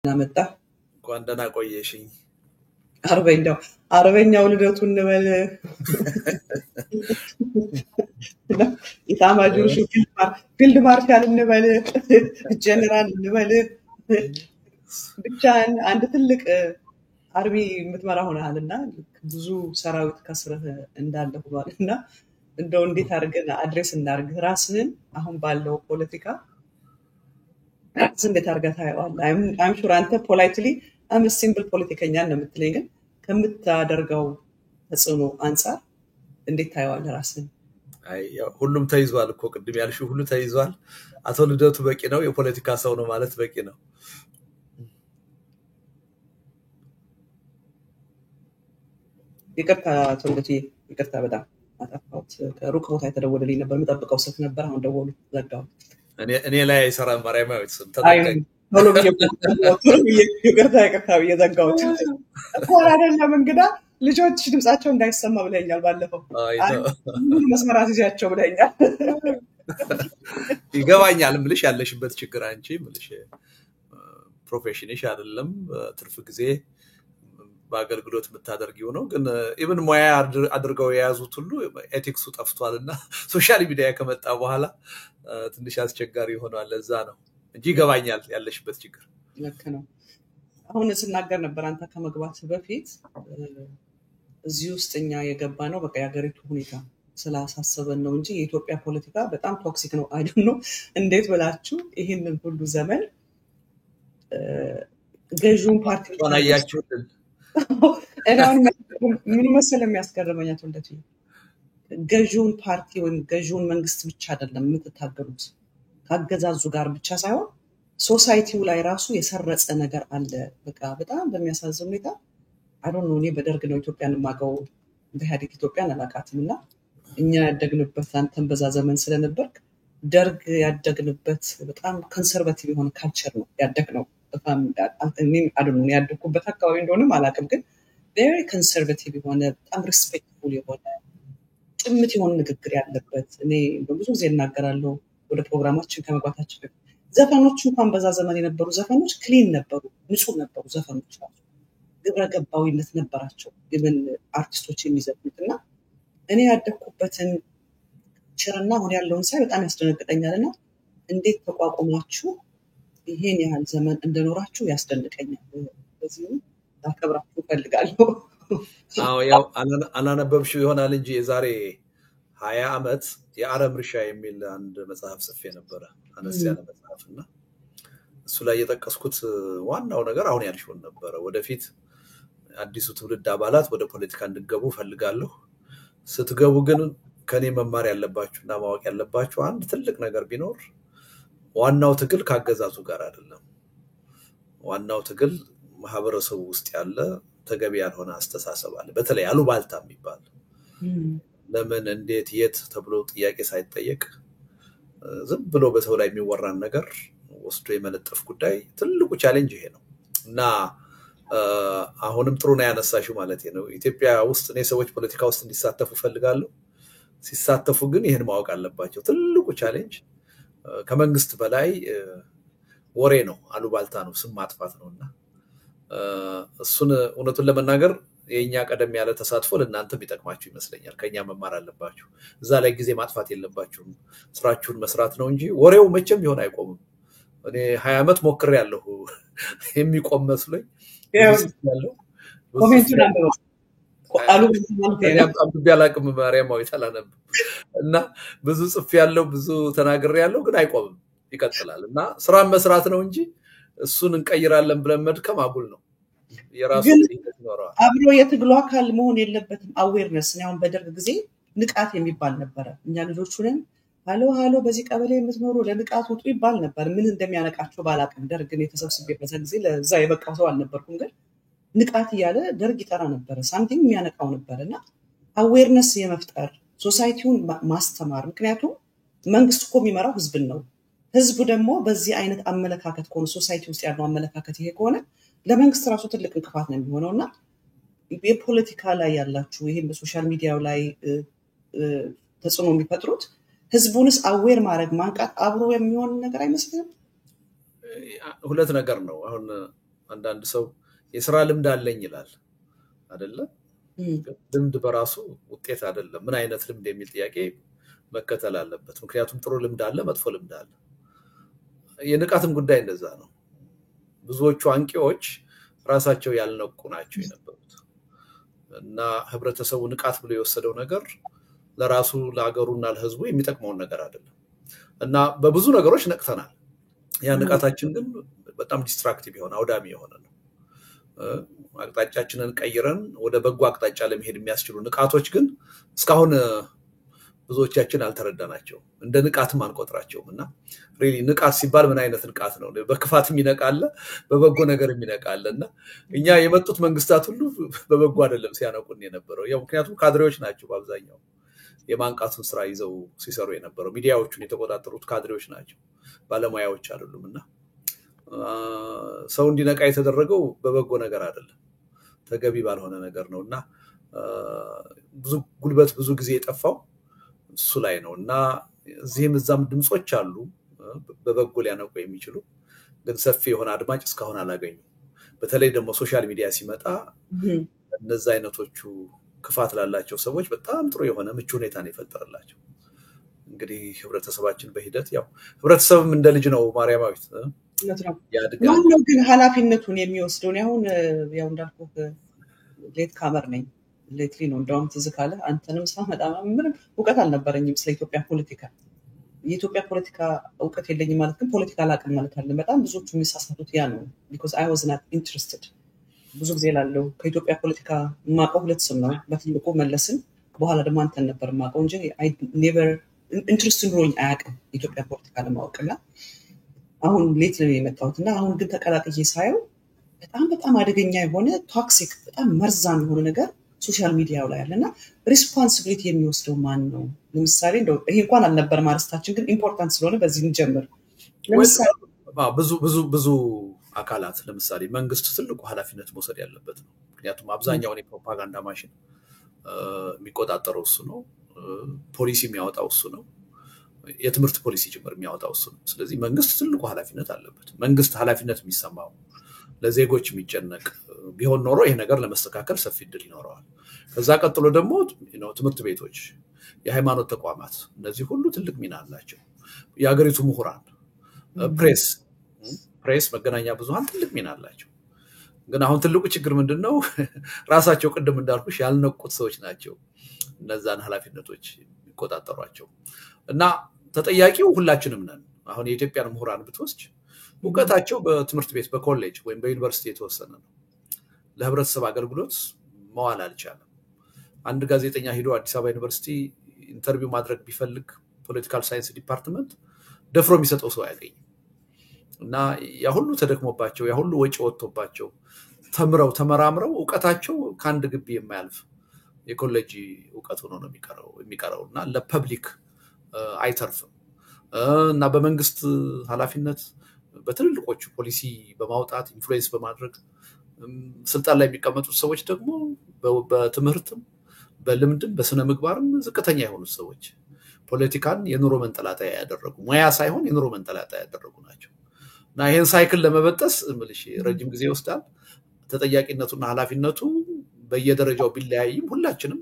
አመጣ እንኳን ደህና ቆየሽኝ። አርበኛው ልደቱ እንበል ኢታማጆር ፊልድ ማርሻል እንበል ጀነራል እንበል ብቻ አንድ ትልቅ አርሚ የምትመራ ሆነሃልና ብዙ ሰራዊት ከስረህ እንዳለ ሆኗልና እንደው እንዴት አድርገን አድሬስ እናድርግ ራስህን አሁን ባለው ፖለቲካ እንዴት አድርገህ ታየዋለህ? I'm sure አንተ ፖላይትሊ ሲምፕል ፖለቲከኛ ነው የምትለኝ፣ ግን ከምታደርገው ተጽዕኖ አንፃር እንዴት ታየዋለህ ራስህን? ሁሉም ተይዟል እኮ ቅድም ያልሽው ሁሉ ተይዟል። አቶ ልደቱ በቂ ነው፣ የፖለቲካ ሰው ነው ማለት በቂ ነው። ይቅርታ አቶ ልደቱ፣ ይቅርታ በጣም አጠፋሁት። ከሩቅ ቦታ የተደወለልኝ ነበር፣ የምጠብቀው ስልክ ነበር። አሁን ደወሉ ዘጋው። እኔ ላይ አይሰራም። ማርያማዊት ስም ተጠቅቀኝ ቶሎ ይቅርታ ብዬ ዘጋሁት። እንኳን አይደለም እንግዳ ልጆች ድምጻቸው እንዳይሰማ ብለኛል። ባለፈው መስመር አስይዛቸው ብለኛል። ይገባኛል ምልሽ ያለሽበት ችግር አንቺ ምልሽ ፕሮፌሽንሽ አይደለም ትርፍ ጊዜ በአገልግሎት የምታደርጊው ነው። ግን ኢቭን ሙያ አድርገው የያዙት ሁሉ ኤቲክሱ ጠፍቷልና ሶሻል ሚዲያ ከመጣ በኋላ ትንሽ አስቸጋሪ ሆኗል። ለዛ ነው እንጂ ይገባኛል ያለሽበት ችግር። ልክ ነው። አሁን ስናገር ነበር አንተ ከመግባት በፊት እዚህ ውስጥኛ የገባ ነው በቃ የሀገሪቱ ሁኔታ ስላሳሰበን ነው እንጂ የኢትዮጵያ ፖለቲካ በጣም ቶክሲክ ነው። አይደል ነው እንዴት ብላችሁ ይሄንን ሁሉ ዘመን ገዢውን ፓርቲ ሆናያችሁልን እራን ምን መሰለ የሚያስገርመኝ አቶ ልደቱ፣ ገዢውን ፓርቲ ወይም ገዢውን መንግስት ብቻ አይደለም የምትታገሉት፣ ካገዛዙ ጋር ብቻ ሳይሆን ሶሳይቲው ላይ ራሱ የሰረጸ ነገር አለ። በቃ በጣም በሚያሳዝን ሁኔታ አይዶን ነው። እኔ በደርግ ነው ኢትዮጵያን ማቀው፣ በኢህአዴግ ኢትዮጵያን አላውቃትምና እኛ ያደግንበት አንተን በዛ ዘመን ስለነበርክ ደርግ ያደግንበት በጣም ኮንሰርቫቲቭ የሆነ ካልቸር ነው ያደግነው። በጣም አይዶን ነው ያደግኩበት አካባቢ እንደሆነም አላውቅም፣ ግን very conservative የሆነ በጣም ሪስፔክትፉል የሆነ ጭምት የሆነ ንግግር ያለበት። እኔ በብዙ ጊዜ እናገራለሁ ወደ ፕሮግራማችን ከመግባታችን በፊት ዘፈኖች እንኳን በዛ ዘመን የነበሩ ዘፈኖች ክሊን ነበሩ፣ ንጹህ ነበሩ ዘፈኖች ናቸው። ግብረ ገባዊነት ነበራቸው ኢቭን አርቲስቶች የሚዘፍኑትና እኔ ያደግኩበትን ቸርና አሁን ያለውን ሳይ በጣም ያስደነግጠኛልና እንዴት ተቋቁማችሁ ይሄን ያህል ዘመን እንደኖራችሁ ያስደንቀኛል። በዚህ አከብራችሁ ፈልጋለሁ። ያው አላነበብሽው ይሆናል እንጂ የዛሬ 20 ዓመት የአረም እርሻ የሚል አንድ መጽሐፍ ጽፌ ነበር፣ አነስ ያለ መጽሐፍና እሱ ላይ የጠቀስኩት ዋናው ነገር አሁን ያልሽውን ነበር። ወደፊት አዲሱ ትውልድ አባላት ወደ ፖለቲካ እንድገቡ ፈልጋለሁ። ስትገቡ ግን ከኔ መማር ያለባችሁና ማወቅ ያለባችሁ አንድ ትልቅ ነገር ቢኖር ዋናው ትግል ካገዛዙ ጋር አይደለም። ዋናው ትግል ማህበረሰቡ ውስጥ ያለ ተገቢ ያልሆነ አስተሳሰብ አለ። በተለይ አሉባልታ የሚባል ለምን እንዴት የት ተብሎ ጥያቄ ሳይጠየቅ ዝም ብሎ በሰው ላይ የሚወራን ነገር ወስዶ የመለጠፍ ጉዳይ ትልቁ ቻሌንጅ ይሄ ነው እና አሁንም ጥሩ ነው ያነሳሽው ማለት ነው። ኢትዮጵያ ውስጥ እኔ ሰዎች ፖለቲካ ውስጥ እንዲሳተፉ ፈልጋለሁ። ሲሳተፉ ግን ይሄን ማወቅ አለባቸው። ትልቁ ቻሌንጅ ከመንግስት በላይ ወሬ ነው፣ አሉባልታ ነው፣ ስም ማጥፋት ነውና እሱን እውነቱን ለመናገር የኛ ቀደም ያለ ተሳትፎ ለእናንተ ቢጠቅማችሁ ይመስለኛል። ከኛ መማር አለባችሁ። እዛ ላይ ጊዜ ማጥፋት የለባችሁም። ስራችሁን መስራት ነው እንጂ ወሬው መቼም ይሆን አይቆምም። እኔ 20 ዓመት ሞክሬያለሁ የሚቆም መስሎኝ ያለው ኮሜንቱን አንብበው ቢያላቅም ማርያማዊት አላነብም እና ብዙ ጽፍ ያለው ብዙ ተናግሬ ያለው ግን አይቆምም፣ ይቀጥላል እና ስራን መስራት ነው እንጂ እሱን እንቀይራለን ብለን መድከም አጉል ነው። የራሱ ይኖራል። አብሮ የትግሉ አካል መሆን የለበትም። አዌርነስ ነው። በደርግ ጊዜ ንቃት የሚባል ነበር። እኛ ልጆች ሆነን ሃሎ በዚህ ቀበሌ የምትኖሩ ለንቃት ወጡ ይባል ነበር። ምን እንደሚያነቃቸው ባላቅም ደርግን የተሰብስቤበት ጊዜ ለዛ የበቃው ሰው አልነበርኩም፣ ግን ንቃት እያለ ደርግ ይጠራ ነበር። ሳምቲንግ የሚያነቃው ነበርና አዌርነስ የመፍጠር ሶሳይቲውን ማስተማር። ምክንያቱም መንግስት እኮ የሚመራው ህዝብን ነው። ህዝቡ ደግሞ በዚህ አይነት አመለካከት ከሆነ ሶሳይቲ ውስጥ ያለው አመለካከት ይሄ ከሆነ ለመንግስት ራሱ ትልቅ እንቅፋት ነው የሚሆነውና የፖለቲካ ላይ ያላችሁ ይሄን በሶሻል ሚዲያው ላይ ተጽዕኖ የሚፈጥሩት ህዝቡንስ አዌር ማድረግ ማንቃት አብሮ የሚሆን ነገር አይመስልም? ሁለት ነገር ነው። አሁን አንዳንድ ሰው የሥራ ልምድ አለኝ ይላል አይደለ? ልምድ በራሱ ውጤት አይደለም። ምን አይነት ልምድ የሚል ጥያቄ መከተል አለበት። ምክንያቱም ጥሩ ልምድ አለ፣ መጥፎ ልምድ አለ። የንቃትም ጉዳይ እንደዛ ነው። ብዙዎቹ አንቂዎች ራሳቸው ያልነቁ ናቸው የነበሩት እና ህብረተሰቡ ንቃት ብሎ የወሰደው ነገር ለራሱ ለሀገሩና ለህዝቡ የሚጠቅመውን ነገር አይደለም እና በብዙ ነገሮች ነቅተናል። ያ ንቃታችን ግን በጣም ዲስትራክቲቭ የሆነ አውዳሚ የሆነ ነው። አቅጣጫችንን ቀይረን ወደ በጎ አቅጣጫ ለመሄድ የሚያስችሉ ንቃቶች ግን እስካሁን ብዙዎቻችን አልተረዳናቸው፣ እንደ ንቃትም አንቆጥራቸውም እና ሪሊ ንቃት ሲባል ምን አይነት ንቃት ነው? በክፋት የሚነቃለ በበጎ ነገር የሚነቃለ እና እኛ የመጡት መንግስታት ሁሉ በበጎ አይደለም ሲያነቁን የነበረው። ያው ምክንያቱም ካድሬዎች ናቸው በአብዛኛው የማንቃቱን ስራ ይዘው ሲሰሩ የነበረው። ሚዲያዎቹን የተቆጣጠሩት ካድሬዎች ናቸው፣ ባለሙያዎች አይደሉም እና ሰው እንዲነቃ የተደረገው በበጎ ነገር አይደለም፣ ተገቢ ባልሆነ ነገር ነው እና ብዙ ጉልበት ብዙ ጊዜ የጠፋው እሱ ላይ ነው እና እዚህም እዛም ድምጾች አሉ በበጎ ሊያነቁ የሚችሉ፣ ግን ሰፊ የሆነ አድማጭ እስካሁን አላገኙም። በተለይ ደግሞ ሶሻል ሚዲያ ሲመጣ እነዛ አይነቶቹ ክፋት ላላቸው ሰዎች በጣም ጥሩ የሆነ ምቹ ሁኔታ ነው የፈጠረላቸው። እንግዲህ ህብረተሰባችን በሂደት ያው ህብረተሰብም እንደ ልጅ ነው ማርያማዊት ያድጋል። ማነው ግን ኃላፊነቱን የሚወስደው? አሁን ያው እንዳልኩህ ሌት ካመር ነኝ፣ ሌትሊ ነው እንደውም ትዝ ካለ አንተንም ሳመጣ ምንም እውቀት አልነበረኝም ስለ ኢትዮጵያ ፖለቲካ። የኢትዮጵያ ፖለቲካ እውቀት የለኝም ማለት ግን ፖለቲካ አላውቅም ማለት አይደለም። በጣም ብዙዎቹ የሚሳሳቱት ያ ነው። because I was not interested ብዙ ጊዜ ላለው ከኢትዮጵያ ፖለቲካ ማቀው ሁለት ስም ነው። በትልቁ መለስን፣ በኋላ ደግሞ አንተን ነበር ማቀው እንጂ I never interested ኖኝ አያውቅም ኢትዮጵያ ፖለቲካ ለማወቅና አሁን ሌት ነው የመጣሁትና አሁን ግን ተቀላቅዬ ሳየው በጣም አደገኛ የሆነ ቶክሲክ በጣም መርዛም የሆነ ነገር ሶሻል ሚዲያው ላይ አለና ሪስፖንሲቢሊቲ የሚወስደው ማን ነው? ለምሳሌ እንደው ይሄ እንኳን አልነበር ማርስታችን ግን ኢምፖርታንት ስለሆነ በዚህ እንጀምር። ለምሳሌ ብዙ አካላት ለምሳሌ መንግስት ትልቁ ኃላፊነት መውሰድ ያለበት ነው። ምክንያቱም አብዛኛውን የፕሮፓጋንዳ ማሽን የሚቆጣጠረው እሱ ነው። ፖሊሲ የሚያወጣው እሱ ነው። የትምህርት ፖሊሲ ጭምር የሚያወጣው እሱ ነው። ስለዚህ መንግስት ትልቁ ኃላፊነት አለበት። መንግስት ኃላፊነት የሚሰማው ለዜጎች የሚጨነቅ ቢሆን ኖሮ ይሄ ነገር ለመስተካከል ሰፊ እድል ይኖረዋል። ከዛ ቀጥሎ ደግሞ ትምህርት ቤቶች፣ የሃይማኖት ተቋማት እነዚህ ሁሉ ትልቅ ሚና አላቸው። የሀገሪቱ ምሁራን፣ ፕሬስ፣ መገናኛ ብዙሃን ትልቅ ሚና አላቸው። ግን አሁን ትልቁ ችግር ምንድነው? ራሳቸው ቅድም እንዳልኩሽ ያልነቁት ሰዎች ናቸው እነዛን ኃላፊነቶች የሚቆጣጠሯቸው እና ተጠያቂው ሁላችንም ነን። አሁን የኢትዮጵያን ምሁራን ብትወስድ እውቀታቸው በትምህርት ቤት በኮሌጅ ወይም በዩኒቨርሲቲ የተወሰነ ነው። ለህብረተሰብ አገልግሎት መዋል አልቻለም። አንድ ጋዜጠኛ ሄዶ አዲስ አበባ ዩኒቨርሲቲ ኢንተርቪው ማድረግ ቢፈልግ ፖለቲካል ሳይንስ ዲፓርትመንት ደፍሮ የሚሰጠው ሰው አያገኝም እና ያ ሁሉ ተደክሞባቸው ያ ሁሉ ወጪ ወጥቶባቸው ተምረው ተመራምረው እውቀታቸው ከአንድ ግቢ የማያልፍ የኮሌጅ እውቀት ሆኖ ነው የሚቀረውና ለፐብሊክ አይተርፍም እና በመንግስት ኃላፊነት በትልልቆቹ ፖሊሲ በማውጣት ኢንፍሉዌንስ በማድረግ ስልጣን ላይ የሚቀመጡት ሰዎች ደግሞ በትምህርትም በልምድም በስነ ምግባርም ዝቅተኛ የሆኑት ሰዎች ፖለቲካን የኑሮ መንጠላጣያ ያደረጉ ሙያ ሳይሆን የኑሮ መንጠላጣያ ያደረጉ ናቸው እና ይሄን ሳይክል ለመበጠስ ምልሽ ረጅም ጊዜ ይወስዳል። ተጠያቂነቱና ኃላፊነቱ በየደረጃው ቢለያይም ሁላችንም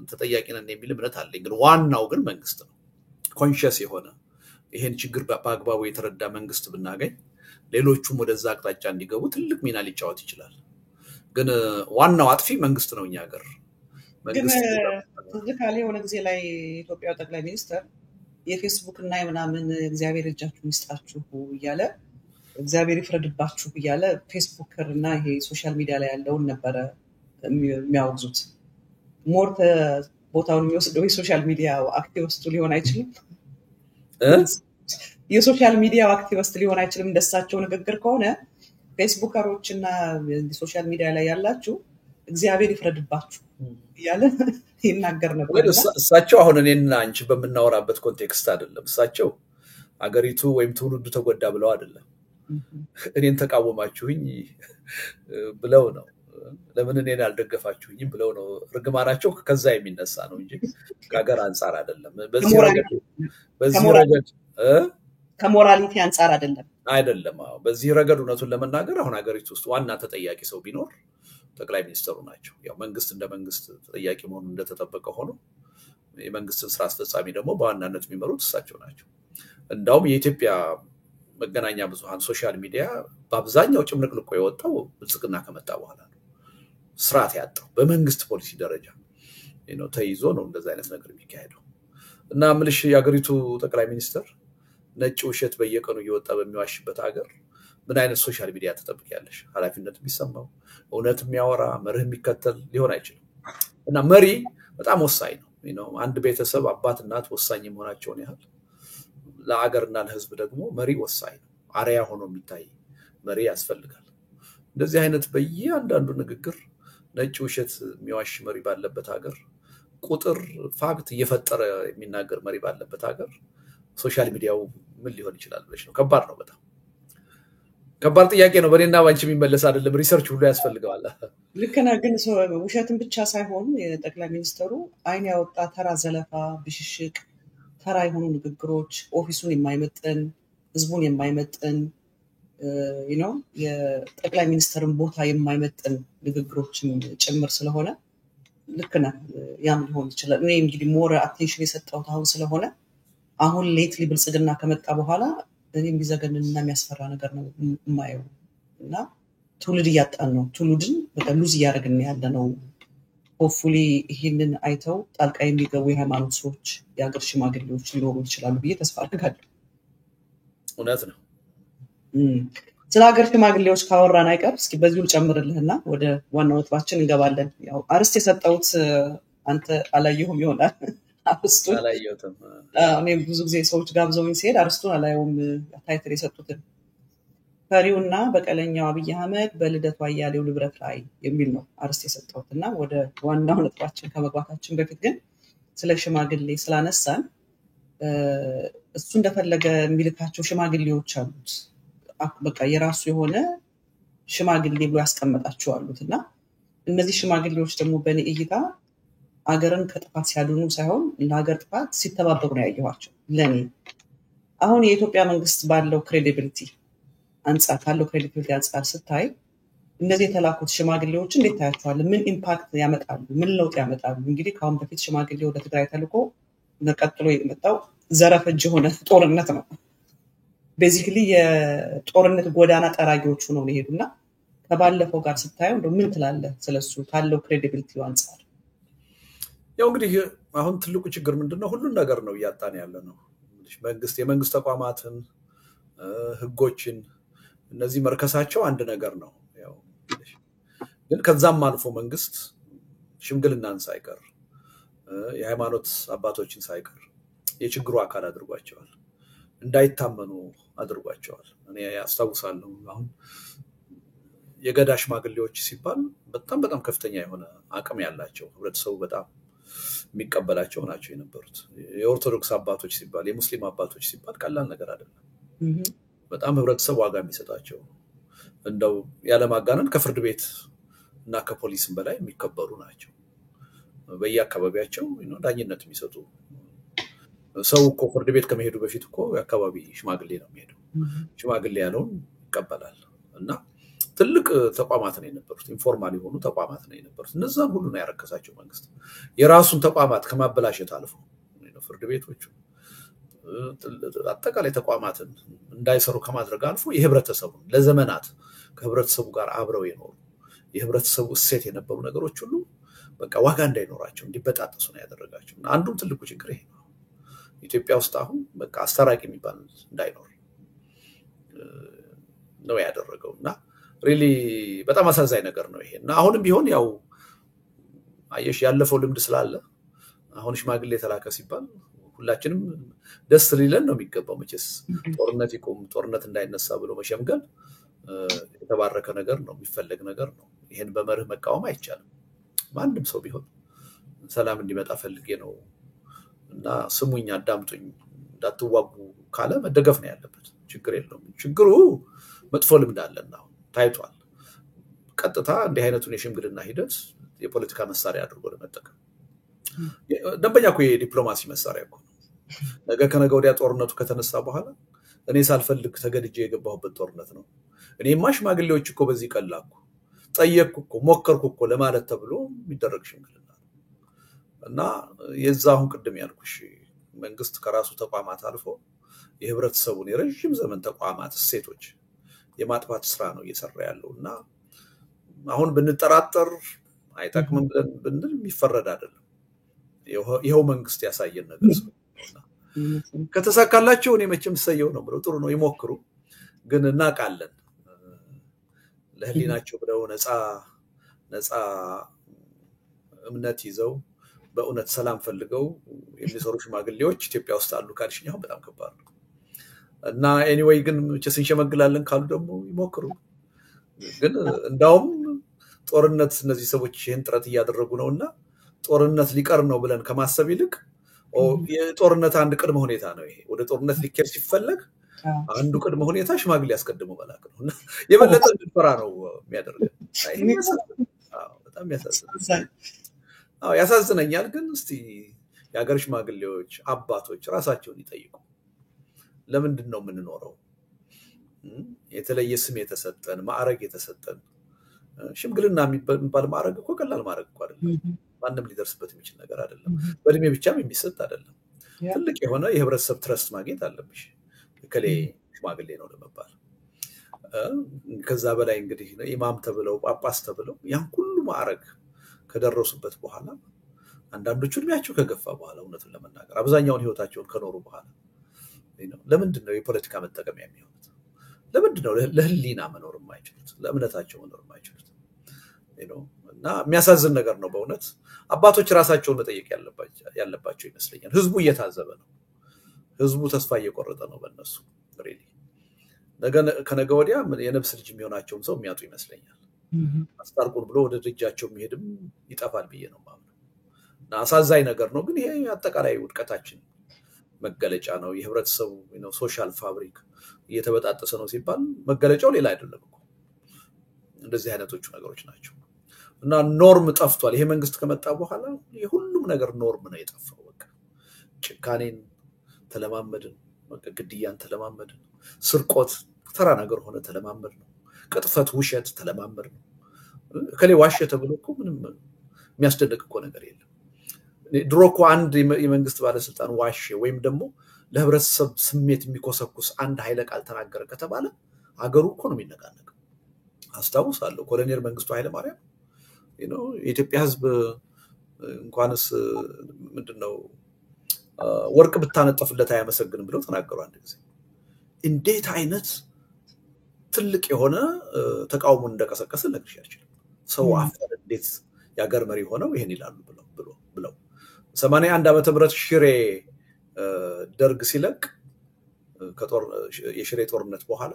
ተጠያቂ ነን የሚል እምነት አለኝ። ግን ዋናው ግን መንግስት ነው። ኮንሺየስ የሆነ ይሄን ችግር በአግባቡ የተረዳ መንግስት ብናገኝ ሌሎቹም ወደዛ አቅጣጫ እንዲገቡ ትልቅ ሚና ሊጫወት ይችላል። ግን ዋናው አጥፊ መንግስት ነው። እኛ ሀገር መንግስት ካለ የሆነ ጊዜ ላይ ኢትዮጵያ ጠቅላይ ሚኒስትር የፌስቡክ እና የምናምን እግዚአብሔር እጃችሁን ይስጣችሁ እያለ እግዚአብሔር ይፍረድባችሁ እያለ ፌስቡክ እና ይሄ ሶሻል ሚዲያ ላይ ያለውን ነበረ የሚያወግዙት። ሞር ቦታውን የሚወስደው የሶሻል ሚዲያ አክቲቪስቱ ሊሆን አይችልም። የሶሻል ሚዲያ አክቲቪስት ሊሆን አይችልም። እንደሳቸው ንግግር ከሆነ ፌስቡከሮች እና ሶሻል ሚዲያ ላይ ያላችሁ እግዚአብሔር ይፍረድባችሁ እያለ ይናገር ነበር። እሳቸው አሁን እኔና አንቺ በምናወራበት ኮንቴክስት አይደለም። እሳቸው አገሪቱ ወይም ትውልዱ ተጎዳ ብለው አይደለም እኔን ተቃወማችሁኝ ብለው ነው። ለምን እኔን አልደገፋችሁኝም ብለው ነው። ርግማናቸው ከዛ የሚነሳ ነው እንጂ ከሀገር አንፃር አይደለም። በዚህ ረገድ ከሞራሊቲ አንፃር አይደለም። በዚህ ረገድ እውነቱን ለመናገር አሁን ሀገሪቱ ውስጥ ዋና ተጠያቂ ሰው ቢኖር ጠቅላይ ሚኒስትሩ ናቸው። ያው መንግስት እንደ መንግስት ተጠያቂ መሆኑ እንደተጠበቀ ሆኖ የመንግስትን ስራ አስፈጻሚ ደግሞ በዋናነት የሚመሩት እሳቸው ናቸው። እንዳውም የኢትዮጵያ መገናኛ ብዙሃን ሶሻል ሚዲያ በአብዛኛው ጭምልቅልቆ የወጣው ብልጽግና ከመጣ በኋላ ነው። ስርዓት ያጣው በመንግስት ፖሊሲ ደረጃ ተይዞ ነው እንደዚህ አይነት ነገር የሚካሄደው። እና ምልሽ የሀገሪቱ ጠቅላይ ሚኒስትር ነጭ ውሸት በየቀኑ እየወጣ በሚዋሽበት ሀገር ምን አይነት ሶሻል ሚዲያ ተጠብቂያለሽ? ኃላፊነት የሚሰማው እውነት የሚያወራ መርህ የሚከተል ሊሆን አይችልም። እና መሪ በጣም ወሳኝ ነው። አንድ ቤተሰብ አባት እናት ወሳኝ መሆናቸውን ያህል ለአገርና ለህዝብ ደግሞ መሪ ወሳኝ ነው። አሪያ ሆኖ የሚታይ መሪ ያስፈልጋል። እንደዚህ አይነት በየአንዳንዱ ንግግር ነጭ ውሸት የሚዋሽ መሪ ባለበት ሀገር ቁጥር ፋክት እየፈጠረ የሚናገር መሪ ባለበት ሀገር ሶሻል ሚዲያው ምን ሊሆን ይችላል ብለሽ ነው? ከባድ ነው። በጣም ከባድ ጥያቄ ነው። በእኔና ባንቺ የሚመለስ አይደለም። ሪሰርች ሁሉ ያስፈልገዋል። ልክ ነህ። ግን ውሸትን ብቻ ሳይሆን የጠቅላይ ሚኒስትሩ አይን ያወጣ ተራ ዘለፋ፣ ብሽሽቅ፣ ተራ የሆኑ ንግግሮች ኦፊሱን የማይመጥን ህዝቡን የማይመጥን የጠቅላይ ሚኒስትርን ቦታ የማይመጥን ንግግሮችን ጭምር ስለሆነ ልክ ነህ። ያም ሊሆን ይችላል። እኔ እንግዲህ ሞር አቴንሽን የሰጠሁት አሁን ስለሆነ አሁን ሌትሊ ብልጽግና ከመጣ በኋላ እኔ የሚዘገንና የሚያስፈራ ነገር ነው የማየው። እና ትውልድ እያጣን ነው። ትውልድን በቃ ሉዝ እያደረግን ያለ ነው። ሆፕፉሊ ይህንን አይተው ጣልቃ የሚገቡ የሃይማኖት ሰዎች፣ የሀገር ሽማግሌዎች ሊኖሩ ይችላሉ ብዬ ተስፋ አድርጋለሁ። እውነት ነው። ስለ ሀገር ሽማግሌዎች ካወራን አይቀር እስኪ በዚሁ ልጨምርልህና ወደ ዋናው ነጥባችን እንገባለን። ያው አርስት የሰጠሁት አንተ አላየሁም ይሆናል። አርስቱን አላየሁትም። እኔ ብዙ ጊዜ ሰዎች ጋብዘውኝ ሲሄድ አርስቱን አላየውም። ታይትል የሰጡትን ፈሪውና በቀለኛው አብይ አህመድ በልደቱ አያሌው ንብረት ላይ የሚል ነው አርስት የሰጠሁት። እና ወደ ዋናው ነጥባችን ከመግባታችን በፊት ግን ስለ ሽማግሌ ስላነሳን እሱ እንደፈለገ የሚልካቸው ሽማግሌዎች አሉት። በቃ የራሱ የሆነ ሽማግሌ ብሎ ያስቀመጣቸው አሉት። እና እነዚህ ሽማግሌዎች ደግሞ በእኔ እይታ አገርን ከጥፋት ሲያድኑ ሳይሆን ለሀገር ጥፋት ሲተባበሩ ነው ያየኋቸው። ለኔ አሁን የኢትዮጵያ መንግስት ባለው ክሬዲቢሊቲ አንጻር ካለው ክሬዲቢሊቲ አንጻር ስታይ እነዚህ የተላኩት ሽማግሌዎች እንዴት ታያቸዋለህ? ምን ኢምፓክት ያመጣሉ? ምን ለውጥ ያመጣሉ? እንግዲህ ከአሁን በፊት ሽማግሌ ወደ ትግራይ ተልኮ ቀጥሎ የመጣው ዘረፈጅ የሆነ ጦርነት ነው። ቤዚክሊ የጦርነት ጎዳና ጠራጊዎቹ ነው የሄዱና ከባለፈው ጋር ስታየው እንደው ምን ትላለህ ስለሱ ካለው ክሬዲቢሊቲ አንጻር? ያው እንግዲህ አሁን ትልቁ ችግር ምንድነው? ሁሉን ነገር ነው እያጣን ያለ ነው። መንግስት የመንግስት ተቋማትን ህጎችን እነዚህ መርከሳቸው አንድ ነገር ነው። ያው ግን ከዛም አልፎ መንግስት ሽምግልናን ሳይቀር የሃይማኖት አባቶችን ሳይቀር የችግሩ አካል አድርጓቸዋል። እንዳይታመኑ አድርጓቸዋል። እኔ ያስታውሳለሁ አሁን የገዳ ሽማግሌዎች ሲባል በጣም ከፍተኛ የሆነ አቅም ያላቸው ህብረተሰቡ በጣም የሚቀበላቸው ናቸው የነበሩት። የኦርቶዶክስ አባቶች ሲባል የሙስሊም አባቶች ሲባል ቀላል ነገር አይደለም። በጣም ህብረተሰቡ ዋጋ የሚሰጣቸው እንደው ያለማጋነን ከፍርድ ቤት እና ከፖሊስም በላይ የሚከበሩ ናቸው። በየአካባቢያቸው ዳኝነት የሚሰጡ ሰው እኮ ፍርድ ቤት ከመሄዱ በፊት እኮ የአካባቢ ሽማግሌ ነው የሚሄደው። ሽማግሌ ያለውን ይቀበላል። እና ትልቅ ተቋማት ነው የነበሩት፣ ኢንፎርማል የሆኑ ተቋማት ነው የነበሩት። እነዛን ሁሉ ነው ያረከሳቸው መንግስት። የራሱን ተቋማት ከማበላሸት አልፎ ፍርድ ቤቶቹ አጠቃላይ ተቋማትን እንዳይሰሩ ከማድረግ አልፎ የህብረተሰቡን ለዘመናት ከህብረተሰቡ ጋር አብረው የኖሩ የህብረተሰቡ እሴት የነበሩ ነገሮች ሁሉ በቃ ዋጋ እንዳይኖራቸው እንዲበጣጠሱ ነው ያደረጋቸው። እና አንዱም ትልቁ ችግር ይሄ ነው። ኢትዮጵያ ውስጥ አሁን በቃ አስተራቂ የሚባል እንዳይኖር ነው ያደረገው። እና ሪሊ በጣም አሳዛኝ ነገር ነው ይሄ። እና አሁንም ቢሆን ያው አየሽ ያለፈው ልምድ ስላለ አሁን ሽማግሌ ተላከ ሲባል ሁላችንም ደስ ሊለን ነው የሚገባው። መቼስ ጦርነት ይቆም ጦርነት እንዳይነሳ ብሎ መሸምገል የተባረከ ነገር ነው፣ የሚፈለግ ነገር ነው። ይሄን በመርህ መቃወም አይቻልም። ማንንም ሰው ቢሆን ሰላም እንዲመጣ ፈልጌ ነው እና ስሙኝ አዳምጡኝ እንዳትዋጉ ካለ መደገፍ ነው ያለበት። ችግር የለውም። ችግሩ መጥፎ ልምድ አለና ታይቷል። ቀጥታ እንዲህ አይነቱን የሽምግልና ሂደት የፖለቲካ መሳሪያ አድርጎ ለመጠቀም ደንበኛ እኮ የዲፕሎማሲ መሳሪያ እኮ ነገ ከነገ ወዲያ ጦርነቱ ከተነሳ በኋላ እኔ ሳልፈልግ ተገድጄ የገባሁበት ጦርነት ነው እኔማ ሽማግሌዎች እኮ በዚህ ቀላኩ ጠየቅኩ እኮ ሞከርኩ እኮ ለማለት ተብሎ የሚደረግ ሽምግልና እና የዛሁን ቅድም ያልኩሽ መንግስት ከራሱ ተቋማት አልፎ የህብረተሰቡን የረጅም ዘመን ተቋማት እሴቶች የማጥፋት ስራ ነው እየሰራ ያለውና አሁን ብንጠራጠር አይጠቅምም ብንል የሚፈረድ አይደለም ይሄው መንግስት ያሳየን ነገር ከተሳካላቸው እኔ መቼም ሰየው ነው ብለው ጥሩ ነው ይሞክሩ ግን እናቃለን ለህሊናቸው ብለው ነፃ እምነት ይዘው በእውነት ሰላም ፈልገው የሚሰሩ ሽማግሌዎች ኢትዮጵያ ውስጥ አሉ ካልሽኝ አሁን በጣም ከባድ ነው እና ኤኒዌይ ግን ስንሸመግላለን ካሉ ደግሞ ይሞክሩ ግን እንዳውም ጦርነት እነዚህ ሰዎች ይሄን ጥረት እያደረጉ ነውና ጦርነት ሊቀር ነው ብለን ከማሰብ ይልቅ የጦርነት አንድ ቅድመ ሁኔታ ነው ይሄ ወደ ጦርነት ሊከር ሲፈለግ አንዱ ቅድመ ሁኔታ ሽማግሌ ያስቀድሙ መላክ ነውና የበለጠ እንድፈራ ነው የሚያደርገው በጣም ያሳዝነኛል ግን እስቲ የሀገር ሽማግሌዎች አባቶች ራሳቸውን ይጠይቁ ለምንድን ነው የምንኖረው የተለየ ስም የተሰጠን ማዕረግ የተሰጠን ሽምግልና የሚባል ማዕረግ እኮ ቀላል ማዕረግ እኮ አይደለም ማንንም ሊደርስበት የሚችል ነገር አይደለም በእድሜ ብቻም የሚሰጥ አይደለም ትልቅ የሆነ የህብረተሰብ ትረስት ማግኘት አለብሽ ከሌ ሽማግሌ ነው ለመባል ከዛ በላይ እንግዲህ ኢማም ተብለው ጳጳስ ተብለው ያን ሁሉ ማዕረግ ከደረሱበት በኋላ አንዳንዶቹ እድሜያቸው ከገፋ በኋላ እውነቱን ለመናገር አብዛኛውን ህይወታቸውን ከኖሩ በኋላ ለምንድን ነው የፖለቲካ መጠቀሚያ የሚሆኑት ለምንድን ነው ለህሊና መኖር የማይችሉት ለእምነታቸው መኖር የማይችሉት እና የሚያሳዝን ነገር ነው በእውነት አባቶች ራሳቸውን መጠየቅ ያለባቸው ይመስለኛል ህዝቡ እየታዘበ ነው ህዝቡ ተስፋ እየቆረጠ ነው በእነሱ ሪሊ ከነገ ወዲያ የነብስ ልጅ የሚሆናቸውም ሰው የሚያጡ ይመስለኛል አስታርቁን ብሎ ወደ ድጃቸው የሚሄድም ይጠፋል ብዬ ነው ማምነው እና አሳዛኝ ነገር ነው ግን ይሄ አጠቃላይ ውድቀታችን መገለጫ ነው የህብረተሰቡ ሶሻል ፋብሪክ እየተበጣጠሰ ነው ሲባል መገለጫው ሌላ አይደለም እኮ እንደዚህ አይነቶቹ ነገሮች ናቸው እና ኖርም ጠፍቷል ይሄ መንግስት ከመጣ በኋላ የሁሉም ነገር ኖርም ነው የጠፋው በቃ ጭካኔን ተለማመድን በቃ ግድያን ተለማመድን ስርቆት ተራ ነገር ሆነ ተለማመድን ቅጥፈት ውሸት ተለማመድን ከሌ ዋሸ ተብሎ እኮ ምንም የሚያስደንቅ እኮ ነገር የለም ድሮ እኮ አንድ የመንግስት ባለስልጣን ዋሸ ወይም ደግሞ ለህብረተሰብ ስሜት የሚኮሰኩስ አንድ ኃይለ ቃል ተናገረ ከተባለ ሀገሩ እኮ ነው የሚነቃነቀው አስታውሳለሁ ኮሎኔል መንግስቱ ኃይለ ማርያም የኢትዮጵያ ህዝብ እንኳንስ ምንድነው ወርቅ ብታነጠፍለት አያመሰግንም ብለው ተናገሩ አንድ ጊዜ እንዴት አይነት ትልቅ የሆነ ተቃውሞ እንደቀሰቀሰ ለግሽ ያችላል ሰው አፈር እንዴት ያገር መሪ ሆነው ይሄን ይላሉ ብለው 81 ዓመተ ምህረት ሽሬ ደርግ ሲለቅ የሽሬ ጦርነት በኋላ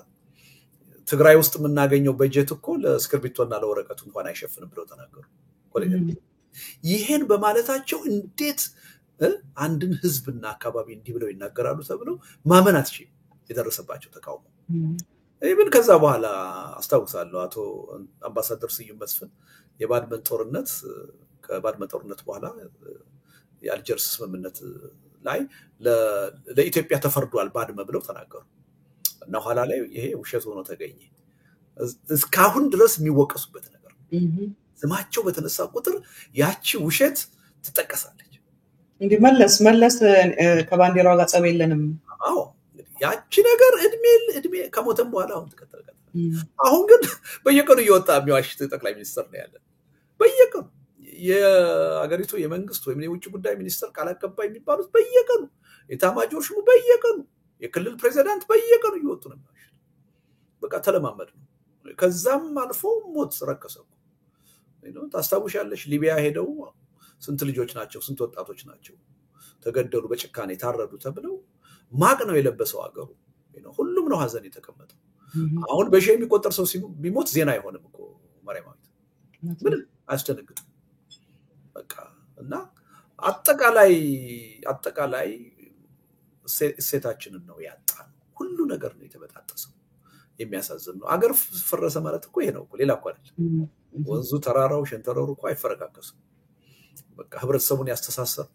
ትግራይ ውስጥ የምናገኘው በጀት እኮ ለስክሪፕቶና ለወረቀቱ እንኳን አይሸፍንም ብለው ተናገሩ ይሄን በማለታቸው እንዴት አንድን ህዝብና አካባቢ እንዲህ ብለው ይናገራሉ ተብለው ማመን አትችልም የደረሰባቸው ተቃውሞ ኢቭን ከዛ በኋላ አስታውሳለሁ አቶ አምባሳደር ስዩም መስፍን የባድመን ጦርነት ከባድመን ጦርነት በኋላ የአልጀርስ ስምምነት ላይ ለኢትዮጵያ ተፈርዷል ባድመ ብለው ተናገሩ እና ኋላ ላይ ይሄ ውሸት ሆኖ ተገኘ እስካሁን ድረስ የሚወቀሱበት ነገር ስማቸው በተነሳ ቁጥር ያቺ ውሸት ትጠቀሳለች እንዴ መለስ ከባንዲራው ጋር ጸብ የለንም አዎ ያቺ ነገር እድሜ ከሞተም በኋላ አሁን ተከተለ አሁን ግን በየቀኑ እየወጣ የሚዋሽ ጠቅላይ ሚኒስትር ነው ያለ በየቀኑ የአገሪቱ የመንግስት ወይም የውጭ ጉዳይ ሚኒስትር ቃል አቀባይ የሚባሉት በየቀኑ የታማጆር ሹሙ በየቀኑ የክልል ፕሬዝዳንት በየቀኑ እየወጡ ነው በቃ ተለማመድ ነው ከዛም አልፎ ሞት ረከሰው ታስታውሻለሽ ሊቢያ ሄደው ስንት ልጆች ናቸው ስንት ወጣቶች ናቸው ተገደሉ በጭካኔ ታረዱ ተብለው ማቅ ነው የለበሰው አገሩ ሁሉም ነው ሀዘን የተቀመጠው አሁን በሺህ የሚቆጠር ሰው ቢሞት ዜና አይሆንም እኮ ማርያማዊት ምን አያስደነግጥም በቃ እና አጠቃላይ እሴታችንን ነው ያጣን ሁሉ ነገር ነው የተበጣጠሰው የሚያሳዝን ነው አገር ፈረሰ ማለት እኮ ይሄ ነው ሌላ እኮ አይደለም ወንዙ ተራራው ሸንተረሩ እኮ አይፈረካከስም በቃ ህብረተሰቡን ያስተሳሰር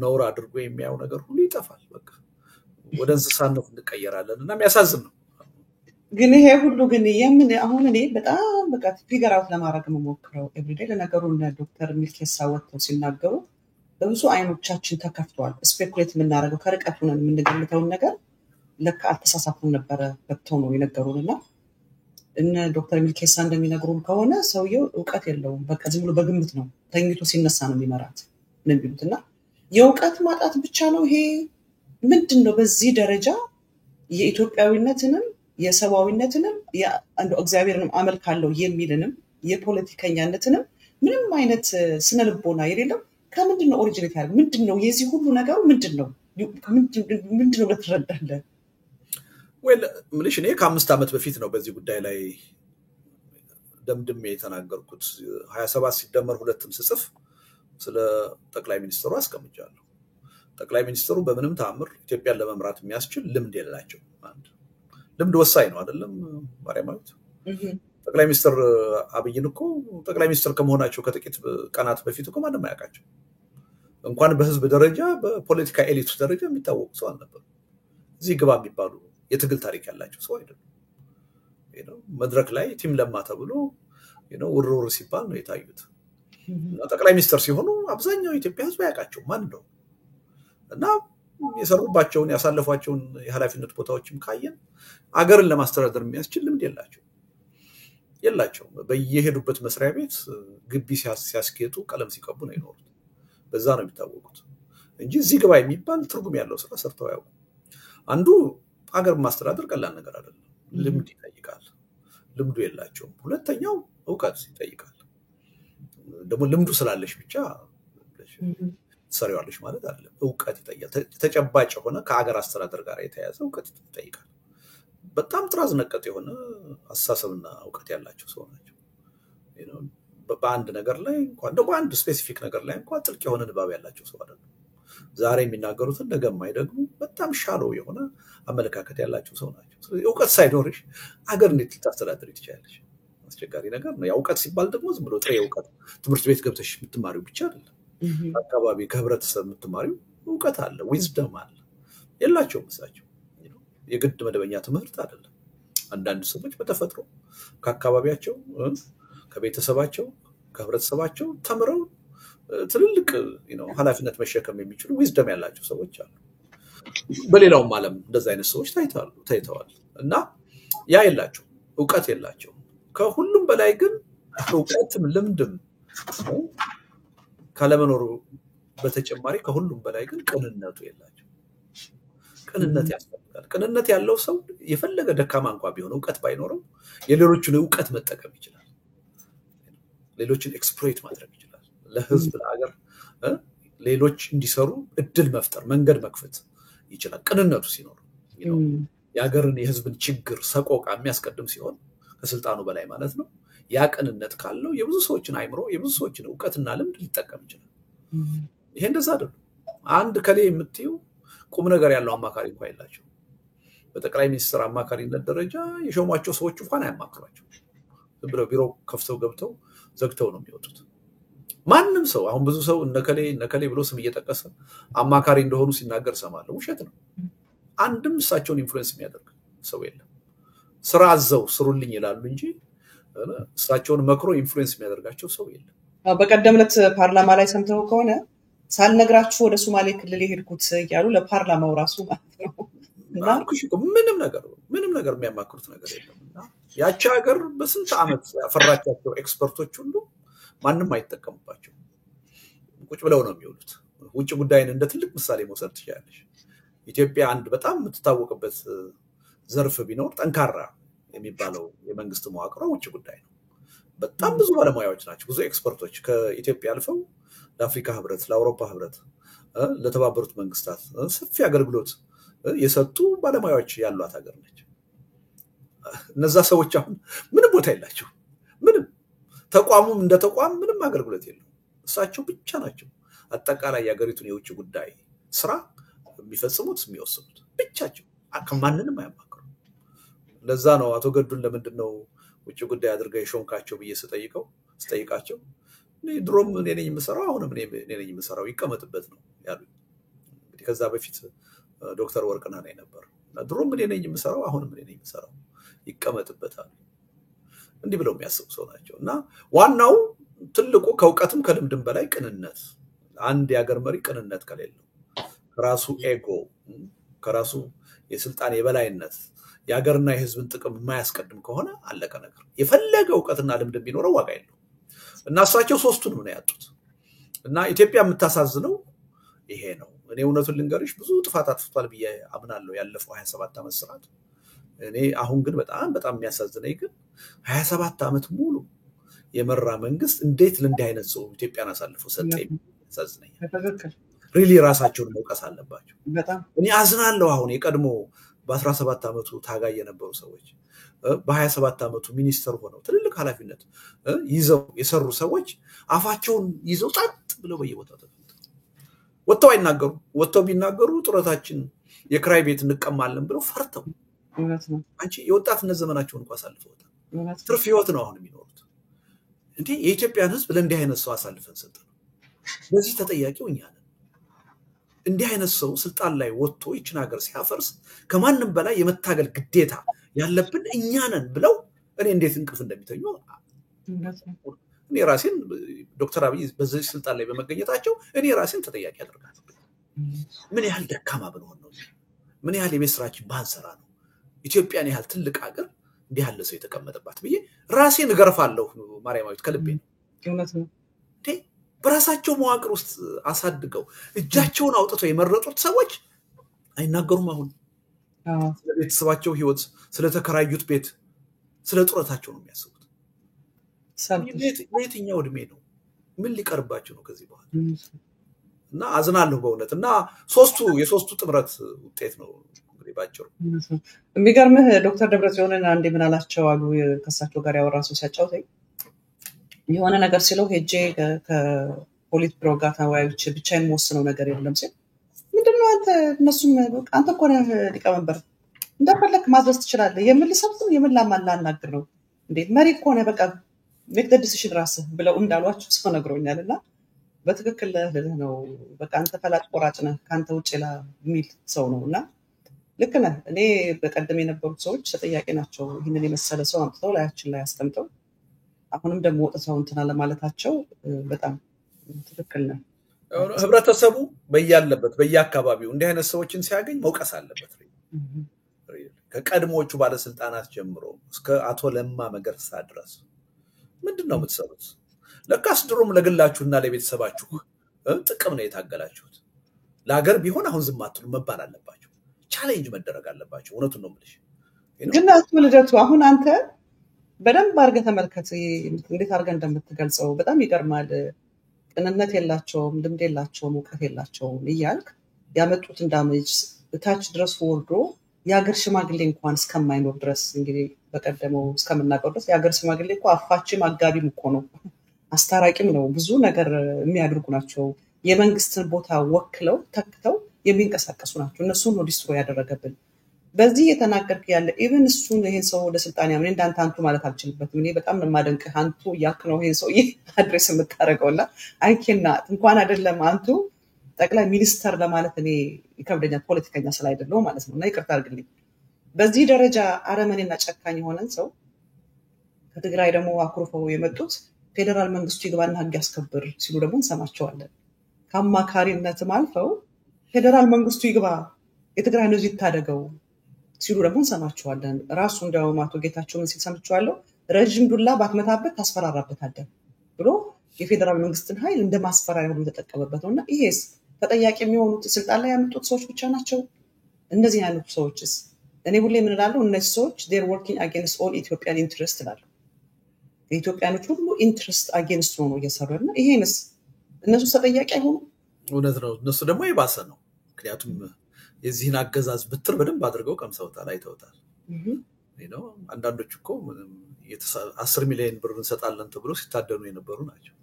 ነውር አድርጎ የሚያው ነገር ሁሉ ይጠፋል በቃ ወደ እንስሳነት እንቀየራለን እና የሚያሳዝን ነው። ግን ይሄ ሁሉ ግን የምን አሁን እኔ በጣም በቃ ፊገር አውት ለማድረግ የምሞክረው ኤቭሪዴይ ለነገሩ እነ ዶክተር ሚልኬሳ ወጥተው ሲናገሩ በብዙ አይኖቻችን ተከፍቷል። ስፔኩሌት የምናደርገው ከርቀት ሆነን የምንገምተውን ነገር ለካ አልተሳሳቱም ነበረ በተው ነው የነገሩን እና እነ ዶክተር ሚልኬሳ እንደሚነግሩን ከሆነ ሰውየው እውቀት የለውም። በቃ ዝም ብሎ በግምት ነው ተኝቶ ሲነሳ ነው የሚመራት ነው የሚሉት እና የእውቀት ማጣት ብቻ ነው ይሄ ምንድን ነው በዚህ ደረጃ የኢትዮጵያዊነትንም የሰዋዊነትንም እንደው እግዚአብሔርንም አመልካለሁ የሚልንም የፖለቲከኛነትንም ምንም አይነት ስነልቦና የሌለው ከምንድን ነው ኦሪጂኔት ያደርግ ምንድን ነው የዚህ ሁሉ ነገሩ ምንድን ነው ለተረዳለ ምንሽ እኔ ከ5 ዓመት በፊት ነው በዚህ ጉዳይ ላይ ደምድሜ የተናገርኩት 27 ሲደመር 2ም ስጽፍ ስለ ጠቅላይ ሚኒስትሩ አስቀምጫለሁ። ጠቅላይ ሚኒስትሩ በምንም ተአምር ኢትዮጵያን ለመምራት የሚያስችል ልምድ የላቸው። አንድ ልምድ ወሳኝ ነው አይደለም ማርያማዊት? ጠቅላይ ሚኒስትር አብይን እኮ ጠቅላይ ሚኒስትር ከመሆናቸው ከጥቂት ቀናት በፊት እኮ ማንም አያውቃቸው። እንኳን በህዝብ ደረጃ በፖለቲካ ኤሊት ደረጃ የሚታወቁ ሰው አልነበሩ። እዚህ ግባ የሚባሉ የትግል ታሪክ ያላቸው ሰው አይደለም። መድረክ ላይ ቲም ለማ ተብሎ ውርውር ሲባል ነው የታዩት። ጠቅላይ ሚኒስትር ሲሆኑ አብዛኛው ኢትዮጵያ ህዝብ ያውቃቸው ማን ነው እና የሰሩባቸውን ያሳለፏቸውን የኃላፊነት ቦታዎችም ካየን አገርን ለማስተዳደር የሚያስችል ልምድ የላቸው። በየሄዱበት መስሪያ ቤት ግቢ ሲያስጌጡ ቀለም ሲቀቡ ነው የኖሩት። በዛ ነው የሚታወቁት እንጂ እዚህ ግባ የሚባል ትርጉም ያለው ስራ ሰርተው ያውቁ። አንዱ አገር ማስተዳደር ቀላል ነገር አይደለም። ልምድ ይጠይቃል። ልምዱ የላቸውም። ሁለተኛው እውቀት ይጠይቃል። ደግሞ ልምዱ ስላለሽ ብቻ ሰሪዋለሽ ማለት አይደለም። እውቀት ይጠይቃል። ተጨባጭ የሆነ ከአገር አስተዳደር ጋር የተያያዘ እውቀት ይጠይቃል። በጣም ጥራዝ ነቀጥ የሆነ አስተሳሰብና እውቀት ያላቸው ሰው ናቸው። በአንድ ነገር ላይ እንኳን ደግሞ አንድ ስፔሲፊክ ነገር ላይ እንኳን ጥልቅ የሆነ ንባብ ያላቸው ሰው አይደለም። ዛሬ የሚናገሩትን ነገ የማይደግሙ በጣም ሻሎ የሆነ አመለካከት ያላቸው ሰው ናቸው። ስለዚህ እውቀት ሳይኖርሽ አገር እንዴት ልታስተዳድሪ ትችላለሽ? አስቸጋሪ ነገር ነው። እውቀት ሲባል ደግሞ ዝም ብሎ ጥሬ እውቀት ትምህርት ቤት ገብተሽ የምትማሪው ብቻ አይደለም። አካባቢ ከህብረተሰብ የምትማሪው እውቀት አለ፣ ዊዝደም አለ። የላቸውም እሳቸው። የግድ መደበኛ ትምህርት አይደለም። አንዳንድ ሰዎች በተፈጥሮ ከአካባቢያቸው፣ ከቤተሰባቸው፣ ከህብረተሰባቸው ተምረው ትልልቅ ኃላፊነት መሸከም የሚችሉ ዊዝደም ያላቸው ሰዎች አሉ። በሌላውም ዓለም እንደዛ አይነት ሰዎች ታይተዋል እና ያ የላቸው፣ እውቀት የላቸው። ከሁሉም በላይ ግን እውቀትም ልምድም ካለመኖሩ በተጨማሪ ከሁሉም በላይ ግን ቅንነቱ የላቸው። ቅንነት ያስፈልጋል። ቅንነት ያለው ሰው የፈለገ ደካማ እንኳን ቢሆን እውቀት ባይኖረው የሌሎችን እውቀት መጠቀም ይችላል። ሌሎችን ኤክስፕሎይት ማድረግ ይችላል። ለህዝብ ለሀገር ሌሎች እንዲሰሩ እድል መፍጠር መንገድ መክፈት ይችላል። ቅንነቱ ሲኖር የሀገርን የህዝብን ችግር ሰቆቃ የሚያስቀድም ሲሆን ከስልጣኑ በላይ ማለት ነው። ያ ቅንነት ካለው የብዙ ሰዎችን አይምሮ የብዙ ሰዎችን እውቀትና ልምድ ሊጠቀም ይችላል። ይሄ እንደዛ አይደለም። አንድ ከሌ የምትዩ ቁም ነገር ያለው አማካሪ እንኳን የላቸው። በጠቅላይ ሚኒስትር አማካሪነት ደረጃ የሾሟቸው ሰዎች እንኳን አያማክሯቸው። ዝም ብለው ቢሮ ከፍተው ገብተው ዘግተው ነው የሚወጡት። ማንም ሰው አሁን ብዙ ሰው እነከሌ ብሎ ስም እየጠቀሰ አማካሪ እንደሆኑ ሲናገር ሰማለሁ። ውሸት ነው። አንድም እሳቸውን ኢንፍሉዌንስ የሚያደርግ ሰው የለም። ስራ አዘው ስሩልኝ ይላሉ እንጂ እሳቸውን መክሮ ኢንፍሉዌንስ የሚያደርጋቸው ሰው የለም። በቀደም ዕለት ፓርላማ ላይ ሰምተው ከሆነ ሳልነግራችሁ ወደ ሶማሌ ክልል የሄድኩት እያሉ ለፓርላማው ራሱ ማለት ነው። እና ምንም ነገር የሚያማክሩት ነገር የለም። እና ያቺ ሀገር በስንት ዓመት ያፈራቻቸው ኤክስፐርቶች ሁሉ ማንም አይጠቀምባቸው። ቁጭ ብለው ነው የሚውሉት። ውጭ ጉዳይን እንደ ትልቅ ምሳሌ መውሰድ ትችላለሽ። ኢትዮጵያ አንድ በጣም የምትታወቅበት ዘርፍ ቢኖር ጠንካራ የሚባለው የመንግስት መዋቅሯ ውጭ ጉዳይ ነው። በጣም ብዙ ባለሙያዎች ናቸው፣ ብዙ ኤክስፐርቶች ከኢትዮጵያ አልፈው ለአፍሪካ ህብረት፣ ለአውሮፓ ህብረት፣ ለተባበሩት መንግስታት ሰፊ አገልግሎት የሰጡ ባለሙያዎች ያሏት ሀገር ነች። እነዛ ሰዎች አሁን ምንም ቦታ የላቸው። ምንም ተቋሙም እንደ ተቋም ምንም አገልግሎት የለው። እሳቸው ብቻ ናቸው አጠቃላይ የሀገሪቱን የውጭ ጉዳይ ስራ የሚፈጽሙት የሚወስኑት ብቻቸው። ከማንንም አያማክሩ። ለዛ ነው አቶ ገዱን ለምንድን ነው ውጭ ጉዳይ አድርገው የሾምካቸው ብዬ ስጠይቃቸው ድሮም እኔ ነኝ የምሰራው አሁንም እኔ ነኝ የምሰራው ይቀመጥበት ነው ያሉኝ። እንግዲህ ከዛ በፊት ዶክተር ወርቅነህ ነው የነበረው ድሮም ምን ነኝ የምሰራው አሁንም ምን ነኝ የምሰራው ይቀመጥበታል እንዲህ ብለው የሚያስቡ ሰው ናቸው እና ዋናው ትልቁ ከውቀትም ከልምድም በላይ ቅንነት አንድ ያገር መሪ ቅንነት ከሌለው ከራሱ ኤጎ ከራሱ የስልጣን የበላይነት ያገርና የህዝብን ጥቅም የማያስቀድም ከሆነ አለቀ ነገር የፈለገ ውቀትና ልምድ ቢኖረው ዋጋ የለው እና እሳቸው ሶስቱንም ነው ያጡት እና ኢትዮጵያ የምታሳዝነው ይሄ ነው እኔ እውነቱን ልንገርሽ ብዙ ጥፋት አጥፍቷል ብዬ አምናለሁ ያለፈው 27 ዓመት ስርዓት እኔ አሁን ግን በጣም የሚያሳዝነኝ ግን 27 ዓመት ሙሉ የመራ መንግስት እንዴት ለእንዲህ አይነት ሰው ኢትዮጵያን አሳልፎ ሰጠ ያሳዝነኛል ሪሊ ራሳቸውን መውቀስ አለባቸው እኔ አዝናለሁ አሁን የቀድሞ በ17 ዓመቱ ታጋይ የነበሩ ሰዎች በ27 ዓመቱ ሚኒስተር ሆነው ትልልቅ ኃላፊነት ይዘው የሰሩ ሰዎች አፋቸውን ይዘው ጣጥ ብለው በየቦታው ወጥተው አይናገሩ ወጥተው ቢናገሩ ጥረታችን የክራይ ቤት እንቀማለን ብለው ፈርተው አንቺ የወጣትነት ዘመናቸውን እንኳን አሳልፈውታል ትርፍ ህይወት ነው አሁን የሚኖሩት እንዴ የኢትዮጵያን ህዝብ ለእንዲህ አይነት ሰው አሳልፈን ሰጠን በዚህ ተጠያቂው እኛ ነን እንዲህ አይነት ሰው ስልጣን ላይ ወጥቶ ይችን ሀገር ሲያፈርስ ከማንም በላይ የመታገል ግዴታ ያለብን እኛ ነን ብለው እኔ እንዴት እንቅልፍ እንደሚተኙ እኔ ራሴን ዶክተር አብይ በዚህ ስልጣን ላይ በመገኘታቸው እኔ ራሴን ተጠያቂ አደርጋለሁ ምን ያህል ደካማ ብንሆን ነው ምን ያህል የመስራችን ባንሰራ ነው ኢትዮጵያን ያህል ትልቅ ሀገር እንዲህ ያለ ሰው የተቀመጠባት ብዬ ራሴን ገርፋለሁ ማርያማዊት ከልቤ ነው በራሳቸው መዋቅር ውስጥ አሳድገው እጃቸውን አውጥተው የመረጡት ሰዎች አይናገሩም አሁን ስለ ቤተሰባቸው ህይወት ስለ ተከራዩት ቤት ስለ ጡረታቸው ነው የሚያስቡት የትኛው እድሜ ነው ምን ሊቀርባቸው ነው ከዚህ በኋላ እና አዝናለሁ በእውነት እና የሶስቱ ጥምረት ውጤት ነው እንግዲህ ባጭሩ የሚገርምህ ዶክተር ደብረጽዮንን አንዴ ምን አላቸው አሉ ከሳቸው ጋር ያወራሱ ሲያጫውተኝ የሆነ ነገር ሲለው ሄጄ ከፖሊት ቢሮ ጋር ተወያይቼ ብቻዬን ወስነው ነገር የለም ሲል ምንድነው እነሱም አንተ እኮ ነህ ሊቀመንበር እንደፈለክ ማድረስ ትችላለህ የምልሰብም የምላማላ አናግር ነው እንዴ መሪ እኮ ነህ በቃ make the decision ራስህ ብለው እንዳሏቸው ሰው ነግሮኛልና በትክክል ነው በቃ አንተ ፈላጭ ቆራጭ ነህ ካንተ ውጪ ላ ሚል ሰው ነውና ልክ ነህ እኔ በቀደም የነበሩት ሰዎች ተጠያቂ ናቸው ይሄንን የመሰለ ሰው አምጥተው ላያችን ላይ አስቀምጠው አሁንም ደግሞ ወጥተው እንትና ለማለታቸው በጣም ትክክል ነው ህብረተሰቡ በያለበት በየአካባቢው እንዲህ አይነት ሰዎችን ሲያገኝ መውቀስ አለበት ከቀድሞቹ ባለስልጣናት ጀምሮ እስከ አቶ ለማ መገርሳ ድረስ ምንድነው የምትሰሩት ለካስ ድሮም ለግላችሁና ለቤተሰባችሁ ጥቅም ነው የታገላችሁት ለሀገር ቢሆን አሁን ዝም አትሉ መባል አለባችሁ ቻሌንጅ መደረግ አለባችሁ እውነቱን ነው የምልሽ ግን አትወልደቱ አሁን አንተ በደንብ አድርገህ ተመልከት እንዴት አድርገህ እንደምትገልጸው በጣም ይገርማል ቅንነት የላቸውም ልምድ የላቸውም እውቀት የላቸውም እያልክ ያመጡት እንዳመጅ ታች ድረስ ወርዶ የሀገር ሽማግሌ እንኳን እስከማይኖር ድረስ እንግዲህ በቀደመው እስከምናቀው ድረስ የሀገር ሽማግሌ እኮ አፋችም አጋቢም እኮ ነው አስታራቂም ነው ብዙ ነገር የሚያደርጉ ናቸው የመንግስትን ቦታ ወክለው ተክተው የሚንቀሳቀሱ ናቸው እነሱ ነው ዲስትሮይ ያደረገብን በዚህ የተናገርክ ያለ ኢቭን እሱን ይሄን ሰው ወደ ስልጣን ያምን እንዳንተ አንቱ ማለት አልችልበትም እኔ በጣም ለማደንቅህ አንቱ ያክ ነው ይሄን ሰው አድሬስ የምታረገውና አይኬና እንኳን አይደለም አንቱ ጠቅላይ ሚኒስተር ለማለት እኔ ይከብደኛል ፖለቲከኛ ስላይደለው ማለት ነውና ይቅርታ አድርግልኝ በዚህ ደረጃ አረመኔና ጨካኝ የሆነን ሰው ከትግራይ ደግሞ አኩርፈው የመጡት ፌደራል መንግስቱ ይግባና ህግ ያስከብር ሲሉ ደግሞ እንሰማቸዋለን ከአማካሪነት ማልፈው ፌደራል መንግስቱ ይግባ የትግራይ ህዝብ ይታደገው ሲሉ ደግሞ እንሰማቸዋለን ራሱ እንደው ማቶ ጌታቸውን ሲሰምቻለሁ ረጅም ዱላ ባትመታበት ታስፈራራበታለህ ብሎ የፌደራል መንግስትን ኃይል እንደማስፈራሪያ ሁሉ ተጠቀመበት ነውና ይሄስ ተጠያቂ የሚሆኑት ስልጣን ላይ ያመጡት ሰዎች ብቻ ናቸው እነዚህ አይነት ሰዎችስ እኔ ሁሌ ምን እላለሁ እነዚህ ሰዎች they're working against all Ethiopian interest እላለሁ የኢትዮጵያኖች ሁሉ ኢንትረስት አጌንስት ነው እየሰሩና ይሄንስ እነሱ ተጠያቂ አይሆኑ እውነት ነው እነሱ ደግሞ ይባሰ ነው ምክንያቱም የዚህን አገዛዝ ብትር በደንብ አድርገው ቀምሰውታል አይተውታል አንዳንዶች እኮ 10 ሚሊዮን ብር እንሰጣለን ተብሎ ሲታደኑ የነበሩ ናቸው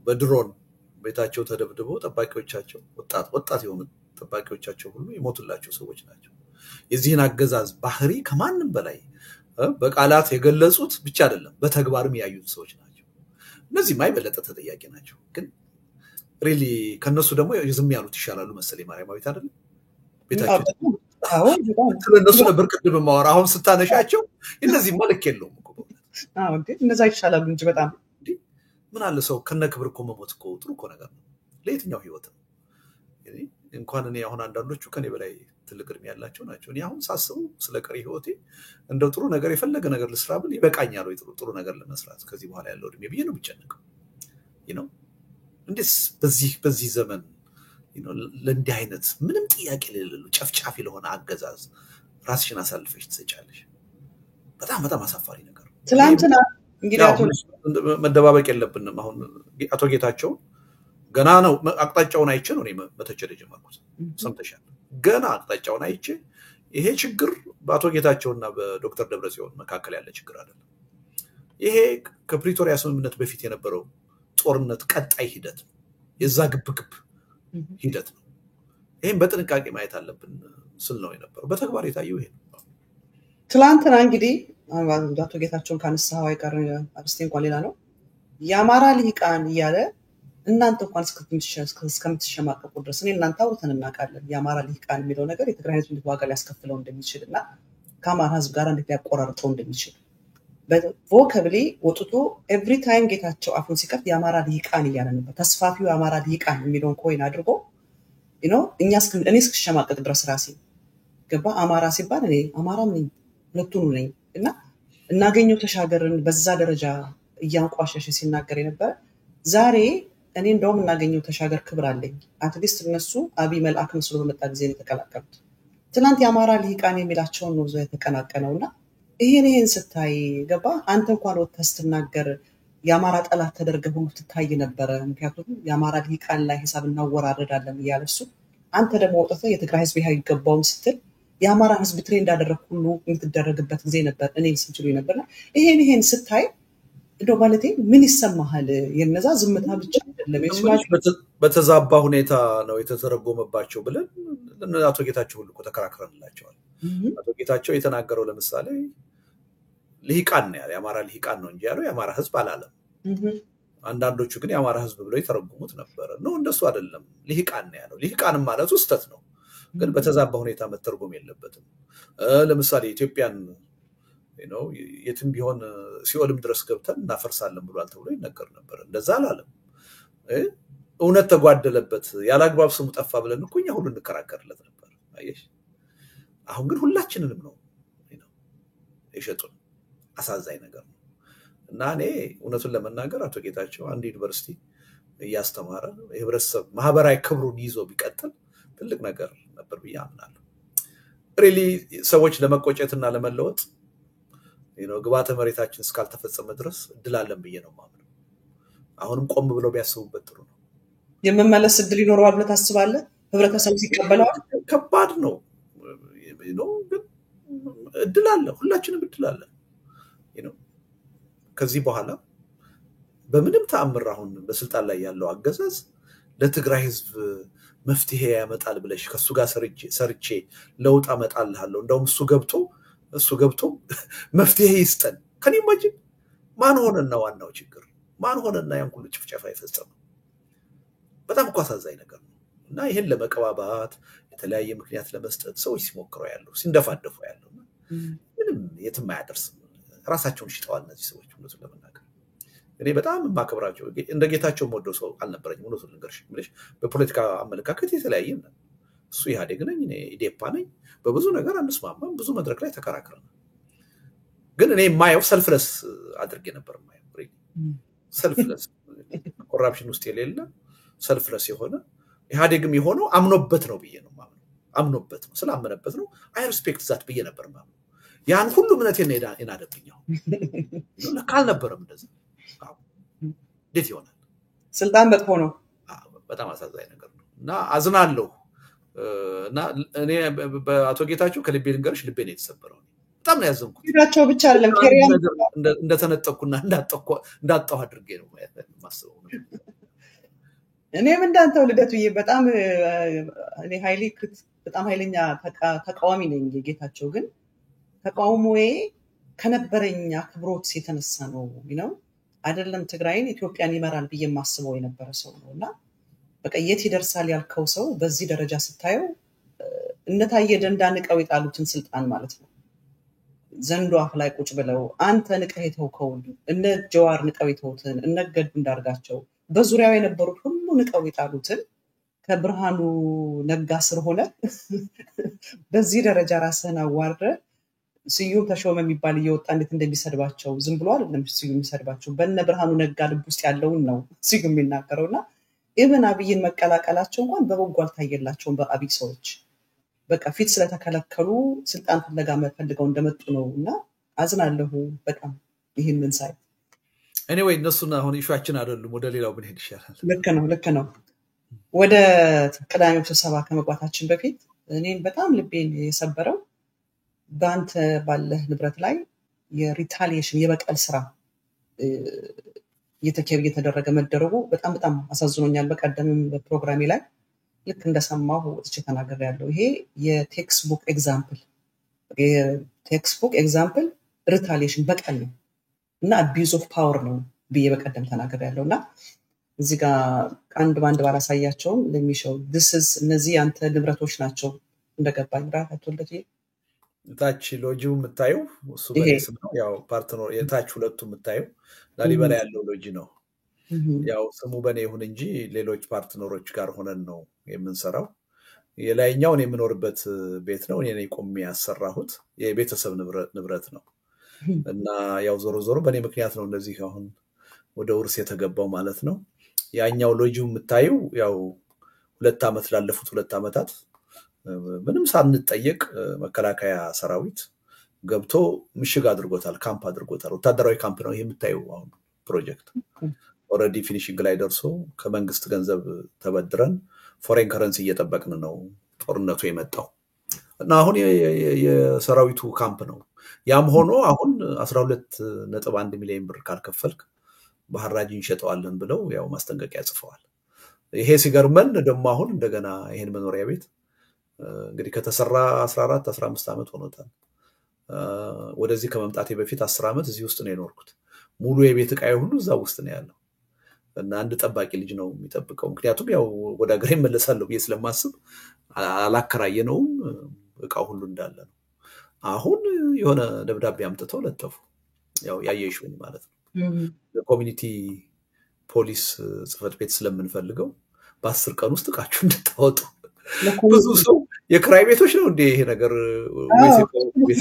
በድሮን ቤታቸው ተደብድበው ጠባቂዎቻቸው ወጣት የሆኑ ጠባቂዎቻቸው ሁሉ የሞቱላቸው ሰዎች ናቸው የዚህን አገዛዝ ባህሪ ከማንም በላይ በቃላት የገለጹት ብቻ አይደለም በተግባርም ያዩት ሰዎች ናቸው እነዚህ ማይበለጠ ተጠያቂ ናቸው ግን ሪሊ ከነሱ ደግሞ ዝም ያሉት ይሻላሉ መሰለኝ ማርያማዊት አይደል ቤታቸው አዎ በጣም ስለነሱ ነበር ቅድም ማወራ አሁን ስታነሻቸው እነዚህ መልክ የለውም እኮ አዎ ግን እነዛ ይሻላሉ እንጂ በጣም ምን አለ ሰው ከነክብር እኮ መሞት እኮ ጥሩ እኮ ነገር ነው ለየትኛው ህይወት ነው እንኳን እኔ አሁን አንዳንዶቹ ከኔ በላይ ትልቅ እድሜ ያላቸው ናቸው እኔ አሁን ሳስበው ስለ ቀሪ ህይወቴ እንደው ጥሩ ነገር የፈለገ ነገር ልስራ ብል ይበቃኛል ወይ ጥሩ ነገር ለመስራት ከዚህ በኋላ ያለው እድሜ ብዬ ነው የሚጨነቀው እንዴስ በዚህ ዘመን ለእንዲህ አይነት ምንም ጥያቄ የሌለው ጨፍጫፊ ለሆነ አገዛዝ ራስሽን አሳልፈሽ ትሰጫለሽ በጣም በጣም አሳፋሪ ነገር ነው ትላንትና እንግዲህ መደባበቅ የለብንም አሁን አቶ ጌታቸው ገና ነው አቅጣጫውን አይቼ ነው መተቸደ ጀመርኩት ሰምተሻል ገና አቅጣጫውን አይቼ ይሄ ችግር በአቶ ጌታቸውና በዶክተር ደብረጽዮን መካከል ያለ ችግር አይደለም ይሄ ከፕሪቶሪያ ስምምነት በፊት የነበረው ጦርነት ቀጣይ ሂደት የዛ ግብግብ ሂደት ነው ይሄን በጥንቃቄ ማየት አለብን ስል ነው የነበረው በተግባር የታየው ይሄ ትላንትና እንግዲህ አቶ ጌታቸውን ካነሳው አይቀር አብስቴ እንኳን ሌላ ነው የአማራ ልሂቃን እያለ እናንተ እንኳን እስከምትሸማቀቁ ድረስ እኔ እናንተ አውርተን እናውቃለን የአማራ ልሂቃን የሚለው ነገር የትግራይ ህዝብ ዋጋ ሊያስከፍለው እንደሚችልና ከአማራ ህዝብ ጋር እንዴት ሊያቆራርጠው እንደሚችል በቮካብሊ ወጥቶ ኤቭሪ ታይም ጌታቸው አፉን ሲከፍት የአማራ ልሂቃን እያለ ነበር ተስፋፊው የአማራ ልሂቃን የሚለውን ኮይን አድርጎ እኔ እስክሸማቀቅ ድረስ ራሴ ገባ አማራ ሲባል እኔ አማራም ነኝ ሁለቱም ነኝ እና እናገኘው ተሻገርን በዛ ደረጃ እያንቋሸሸ ሲናገር የነበረ ዛሬ እኔ እንደውም እናገኘው ተሻገር ክብር አለኝ አትሊስት እነሱ አብይ መልአክ መስሎ በመጣ ጊዜ ነው የተቀላቀሉት ትናንት የአማራ ልሂቃን የሚላቸውን ነው ዘው የተቀናቀነውና ይሄን ስታይ ገባ አንተ እንኳን ወጥተህ ስትናገር የአማራ ጠላት ተደርገህ ሁሉ ትታይ ነበር ምክንያቱም የአማራ ልሂቃን ላይ ሂሳብ እናወራረዳለን እያለሱ አንተ ደግሞ ወጥተህ የትግራይ ህዝብ ይገባውም ስትል የአማራ ህዝብ ትሬ እንዳደረግ ሁሉ የምትደረግበት ጊዜ ነበር እኔ ስንችሉ ነበርና ይሄን ስታይ እንደው ማለቴ ምን ይሰማሃል የነዛ ዝምታ ብቻ አይደለም በተዛባ ሁኔታ ነው የተተረጎመባቸው ብለን አቶ ጌታቸው ሁሉ ተከራክረንላቸዋል አቶ ጌታቸው የተናገረው ለምሳሌ ልሂቃን ነው ያለው የአማራ ልሂቃን ነው እንጂ ያለው የአማራ ህዝብ አላለም አንዳንዶቹ ግን የአማራ ህዝብ ብለው ይተረጉሙት ነበር ነው እንደሱ አይደለም ልሂቃን ነው ያለው ልሂቃን ማለት ውስተት ነው ግን በተዛባ ሁኔታ መተርጎም የለበትም ለምሳሌ ኢትዮጵያን የትም ቢሆን ሲኦልም ድረስ ገብተን እናፈርሳለን ብሏል ተብሎ ይነገር ነበር እንደዛ አላለም እውነት ተጓደለበት ያላግባብ ስሙ ጠፋ ብለን እኮ እኛ ሁሉ እንከራከርለት ነበር አየሽ አሁን ግን ሁላችንንም ነው የሸጡን አሳዛኝ ነገር ነው እና እኔ እውነቱን ለመናገር አቶ ጌታቸው አንድ ዩኒቨርሲቲ እያስተማረ የህብረተሰብ ማህበራዊ ክብሩን ይዞ ቢቀጥል ትልቅ ነገር ነበር ብዬ አምናለሁ ሪሊ ሰዎች ለመቆጨትና ለመለወጥ ግባተ መሬታችን እስካልተፈጸመ ድረስ እድላለን ብዬ ነው ማምነው አሁንም ቆም ብለው ቢያስቡበት ጥሩ ነው የመመለስ እድል ይኖረዋል ብለህ ታስባለህ ህብረተሰቡ ሲቀበለው ከባድ ነው ግን እድል አለ ሁላችንም እድል አለ ከዚህ በኋላ በምንም ተአምር አሁን በስልጣን ላይ ያለው አገዛዝ ለትግራይ ህዝብ መፍትሄ ያመጣል ብለሽ ከሱ ጋር ሰርቼ ለውጥ አመጣልሃለሁ እንደውም እሱ ገብቶ መፍትሄ ይስጠን ከኔ ማጅን ማን ሆነና ዋናው ችግር ማን ሆነና ያን ሁሉ ጭፍጨፋ ይፈጸመው በጣም እኮ አሳዛኝ ነገር ነው እና ይሄን ለመቀባባት የተለያየ ምክንያት ለመስጠት ሰዎች ሲሞክሩ ያለው ሲንደፋደፉ ያለው ምንም የትም አያደርስም ራሳቸውን ሽጠዋል እነዚህ ሰዎች እውነቱን ለመናገር እኔ በጣም ማከብራቸው እንደ ጌታቸው ሞዶ ሰው አልነበረኝም እውነቱን ልንገርሽ ብለሽ በፖለቲካ አመለካከት የተለያየ ነው እሱ ኢህአዴግ ነኝ እኔ ኢዴፓ ነኝ በብዙ ነገር አንስማማም ብዙ መድረክ ላይ ተከራክረናል ግን እኔ ማየው ሰልፍለስ አድርጌ ነበር ማየው ሰልፍለስ ኮራፕሽን ውስጥ የሌለ ሰልፍለስ የሆነ ኢህአዴግም የሆነው አምኖበት ነው ብዬ ነው ማምነው አምኖበት ነው ስላመነበት ነው አይ ሪስፔክት ዛት ብዬ ነበር ማምነው ያን ሁሉ ምንነቴን እናደብኛው ለካል ነበርም እንደዚህ እንዴት ይሆናል ስልጣን በጥፎ ነው በጣም አሳዛኝ ነገር ነው እና አዝናለሁ እና እኔ በአቶ ጌታቸው ከልቤ ልንገርሽ ልቤ ነው የተሰበረው በጣም ነው ያዘንኩት ጌታቸው ብቻ አይደለም ኬሪያ እንደተነጠቁና እንዳጣው አድርጌ ነው ማስበው እኔም እንዳንተው ልደቱዬ በጣም እኔ በጣም ኃይለኛ ተቃዋሚ ነኝ ጌታቸው ግን ተቃውሞዬ ከነበረኝ አክብሮት የተነሳ ነው አይደለም ትግራይን ኢትዮጵያን ይመራል ብዬ ማስበው የነበረ ሰው ነውና በቃ የት ይደርሳል ያልከው ሰው በዚህ ደረጃ ስታየው እነታየ ደንዳ ንቀው የጣሉትን ስልጣን ማለት ነው ዘንዶ አፍ ላይ ቁጭ ብለው አንተ ንቀህ የተውከውን እነ ጀዋር ንቀው የተውትን እነ ገዱ እንዳርጋቸው በዙሪያው የነበሩት ሁሉ ንቀው የጣሉትን ከብርሃኑ ነጋ ስር ሆነ በዚህ ደረጃ ራስህን አዋርደ ስዩም ተሾመ የሚባል እየወጣ እንዴት እንደሚሰድባቸው ዝም ብሎ አይደለም ስዩም የሚሰድባቸው በእነ ብርሃኑ ነጋ ልብ ውስጥ ያለውን ነው ስዩም የሚናገረውና ኢብን አብይን መቀላቀላቸው እንኳን በበጎ አልታየላቸውም በአብይ ሰዎች በቃ ፊት ስለተከለከሉ ስልጣን ፍለጋ ፈልገው እንደመጡ ነውና አዝናለሁ በጣም ይሄንን ሳይ anyway እነሱና አሁን ኢሹአችን አይደሉም ወደ ሌላው ብንሄድ ይሻላል ልክ ነው ወደ ቀዳሚው ስብሰባ ከመግባታችን በፊት እኔን በጣም ልቤን የሰበረው ባንተ ባለ ንብረት ላይ የሪታሊዬሽን የበቀል ስራ እየተደረገ መደረጉ በጣም አሳዝኖኛል በቀደምም በፕሮግራሜ ላይ ልክ እንደሰማሁ ወጥቼ ተናግሬያለሁ ይሄ የቴክስት ቡክ ኤግዛምፕል ሪታሊዬሽን በቀል ነው እና አቢዩዝ ኦፍ ፓወር ነው ብዬ በቀደም ተናግሬያለሁና እዚህ ጋር አንድ ባንድ ባላሳያቸውም ለሚሸው እነዚህ አንተ ንብረቶች ናቸው እንደገባኝ ራታቶ ለጂ ታች ሎጂው የምታየው እሱ በሌስ ነው ያው ፓርትነር የታች ሁለቱ የምታየው ላሊበላ ያለው ሎጂ ነው ያው ስሙ በኔ ይሁን እንጂ ሌሎች ፓርትነሮች ጋር ሆነን ነው የምንሰራው የላይኛውን የምኖርበት ቤት ነው እኔ ነኝ ቆሜ ያሰራሁት የቤተሰብ ንብረት ነው እና ያው ዞሮ በኔ ምክንያት ነው እንደዚህ አሁን ወደ ውርስ የተገባው ማለት ነው ያኛው ሎጂው የምታየው ያው 2 አመት ላለፉት 2 አመታት ምንም ሳንጠየቅ መከላከያ ሰራዊት ገብቶ ምሽግ አድርጎታል ካምፕ አድርጎታል ወታደራዊ ካምፕ ነው ይሄ የምታየው አሁን ፕሮጀክት ኦሬዲ ፊኒሺንግ ላይ ደርሶ ከመንግስት ገንዘብ ተበድረን ፎሬን ከረንሲ እየጠበቅን ነው ጦርነቱ የመጣው እና አሁን የሰራዊቱ ካምፕ ነው ያም ሆኖ አሁን 12.1 ሚሊዮን ብር ካልከፈልክ በሐራጅ እንሸጠዋለን ብለው ያው ማስጠንቀቂያ ጽፈዋል ይሄ ሲገርመን ደሞ አሁን እንደገና ይሄን መኖሪያ ቤት እንግዲህ ከተሰራ 14 15 አመት ሆኖታል ወደዚህ ከመምጣቴ በፊት 10 አመት እዚህ ውስጥ ነው የኖርኩት ሙሉ የቤት ዕቃዬ ሁሉ እዛው ውስጥ ነው ያለው እና አንድ ጠባቂ ልጅ ነው የሚጠብቀው ምክንያቱም ያው ወደ ሀገሬ መለሳለሁ ብዬ ስለማስብ አላከራየነውም ዕቃው ሁሉ እንዳለ ነው አሁን የሆነ ደብዳቤ አምጥተው ለጠፉ ያው ያየሽውን ማለት ነው ኮሚኒቲ ፖሊስ ጽፈት ቤት ስለምንፈልገው በ10 ቀን ውስጥ ዕቃችሁ እንድታወጡ ብዙ ሰው የክራይ ቤቶች ነው እንዴ ይሄ ነገር ወይስ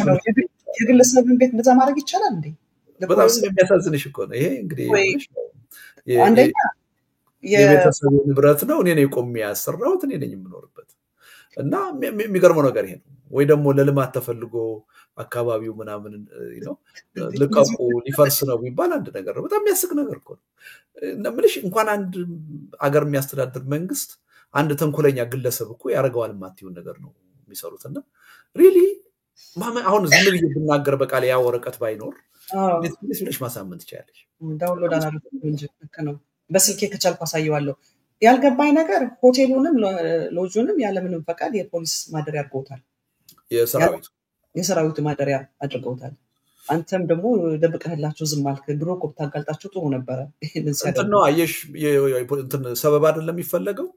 የግለሰብን ቤት እንደዛ ማድረግ ይቻላል እንዴ በጣም ስለሚያሳዝንሽ እኮ ነው ይሄ እንግዲህ አንደኛ የቤተሰብ ንብረት ነው እኔ ነኝ ቆሜ ያሰራሁት እኔ ነኝ የምኖርበት እና የሚገርመው ነገር ይሄ ነው ወይ ደግሞ ለልማት ተፈልጎ አካባቢው ምናምን ነው ለቀቁ ሊፈርስ ነው ይባል አንድ ነገር ነው በጣም የሚያስቅ ነገር እኮ ነው ምንሽ እንኳን አንድ አገር የሚያስተዳድር መንግስት አንድ ተንኮለኛ ግለሰብ እኮ ያረጋዋል ማትዩ ነገር ነው የሚሰሩትና ሪሊ አሁን ዝም ብዬ ብናገር በቃ ያ ወረቀት ባይኖር ለስለሽ ማሳመን ትችላለሽ ዳውንሎድ አላደረኩም እንጂ ነው በስልኬ ከቻልኩ አሳየዋለሁ ያልገባኝ ነገር ሆቴሉንም ሎጁንም ያለምንም ፈቃድ የፖሊስ ማደሪያ አድርገውታል የሰራዊቱ ማደሪያ አድርገውታል አንተም ደግሞ ደብቀህላችሁ ዝም አልክ ድሮ እኮ ብታጋልጣችሁ ጥሩ ነበር ይሄንን እንትን ነው አየሽ እንትን ሰበብ አይደለም የሚፈልገው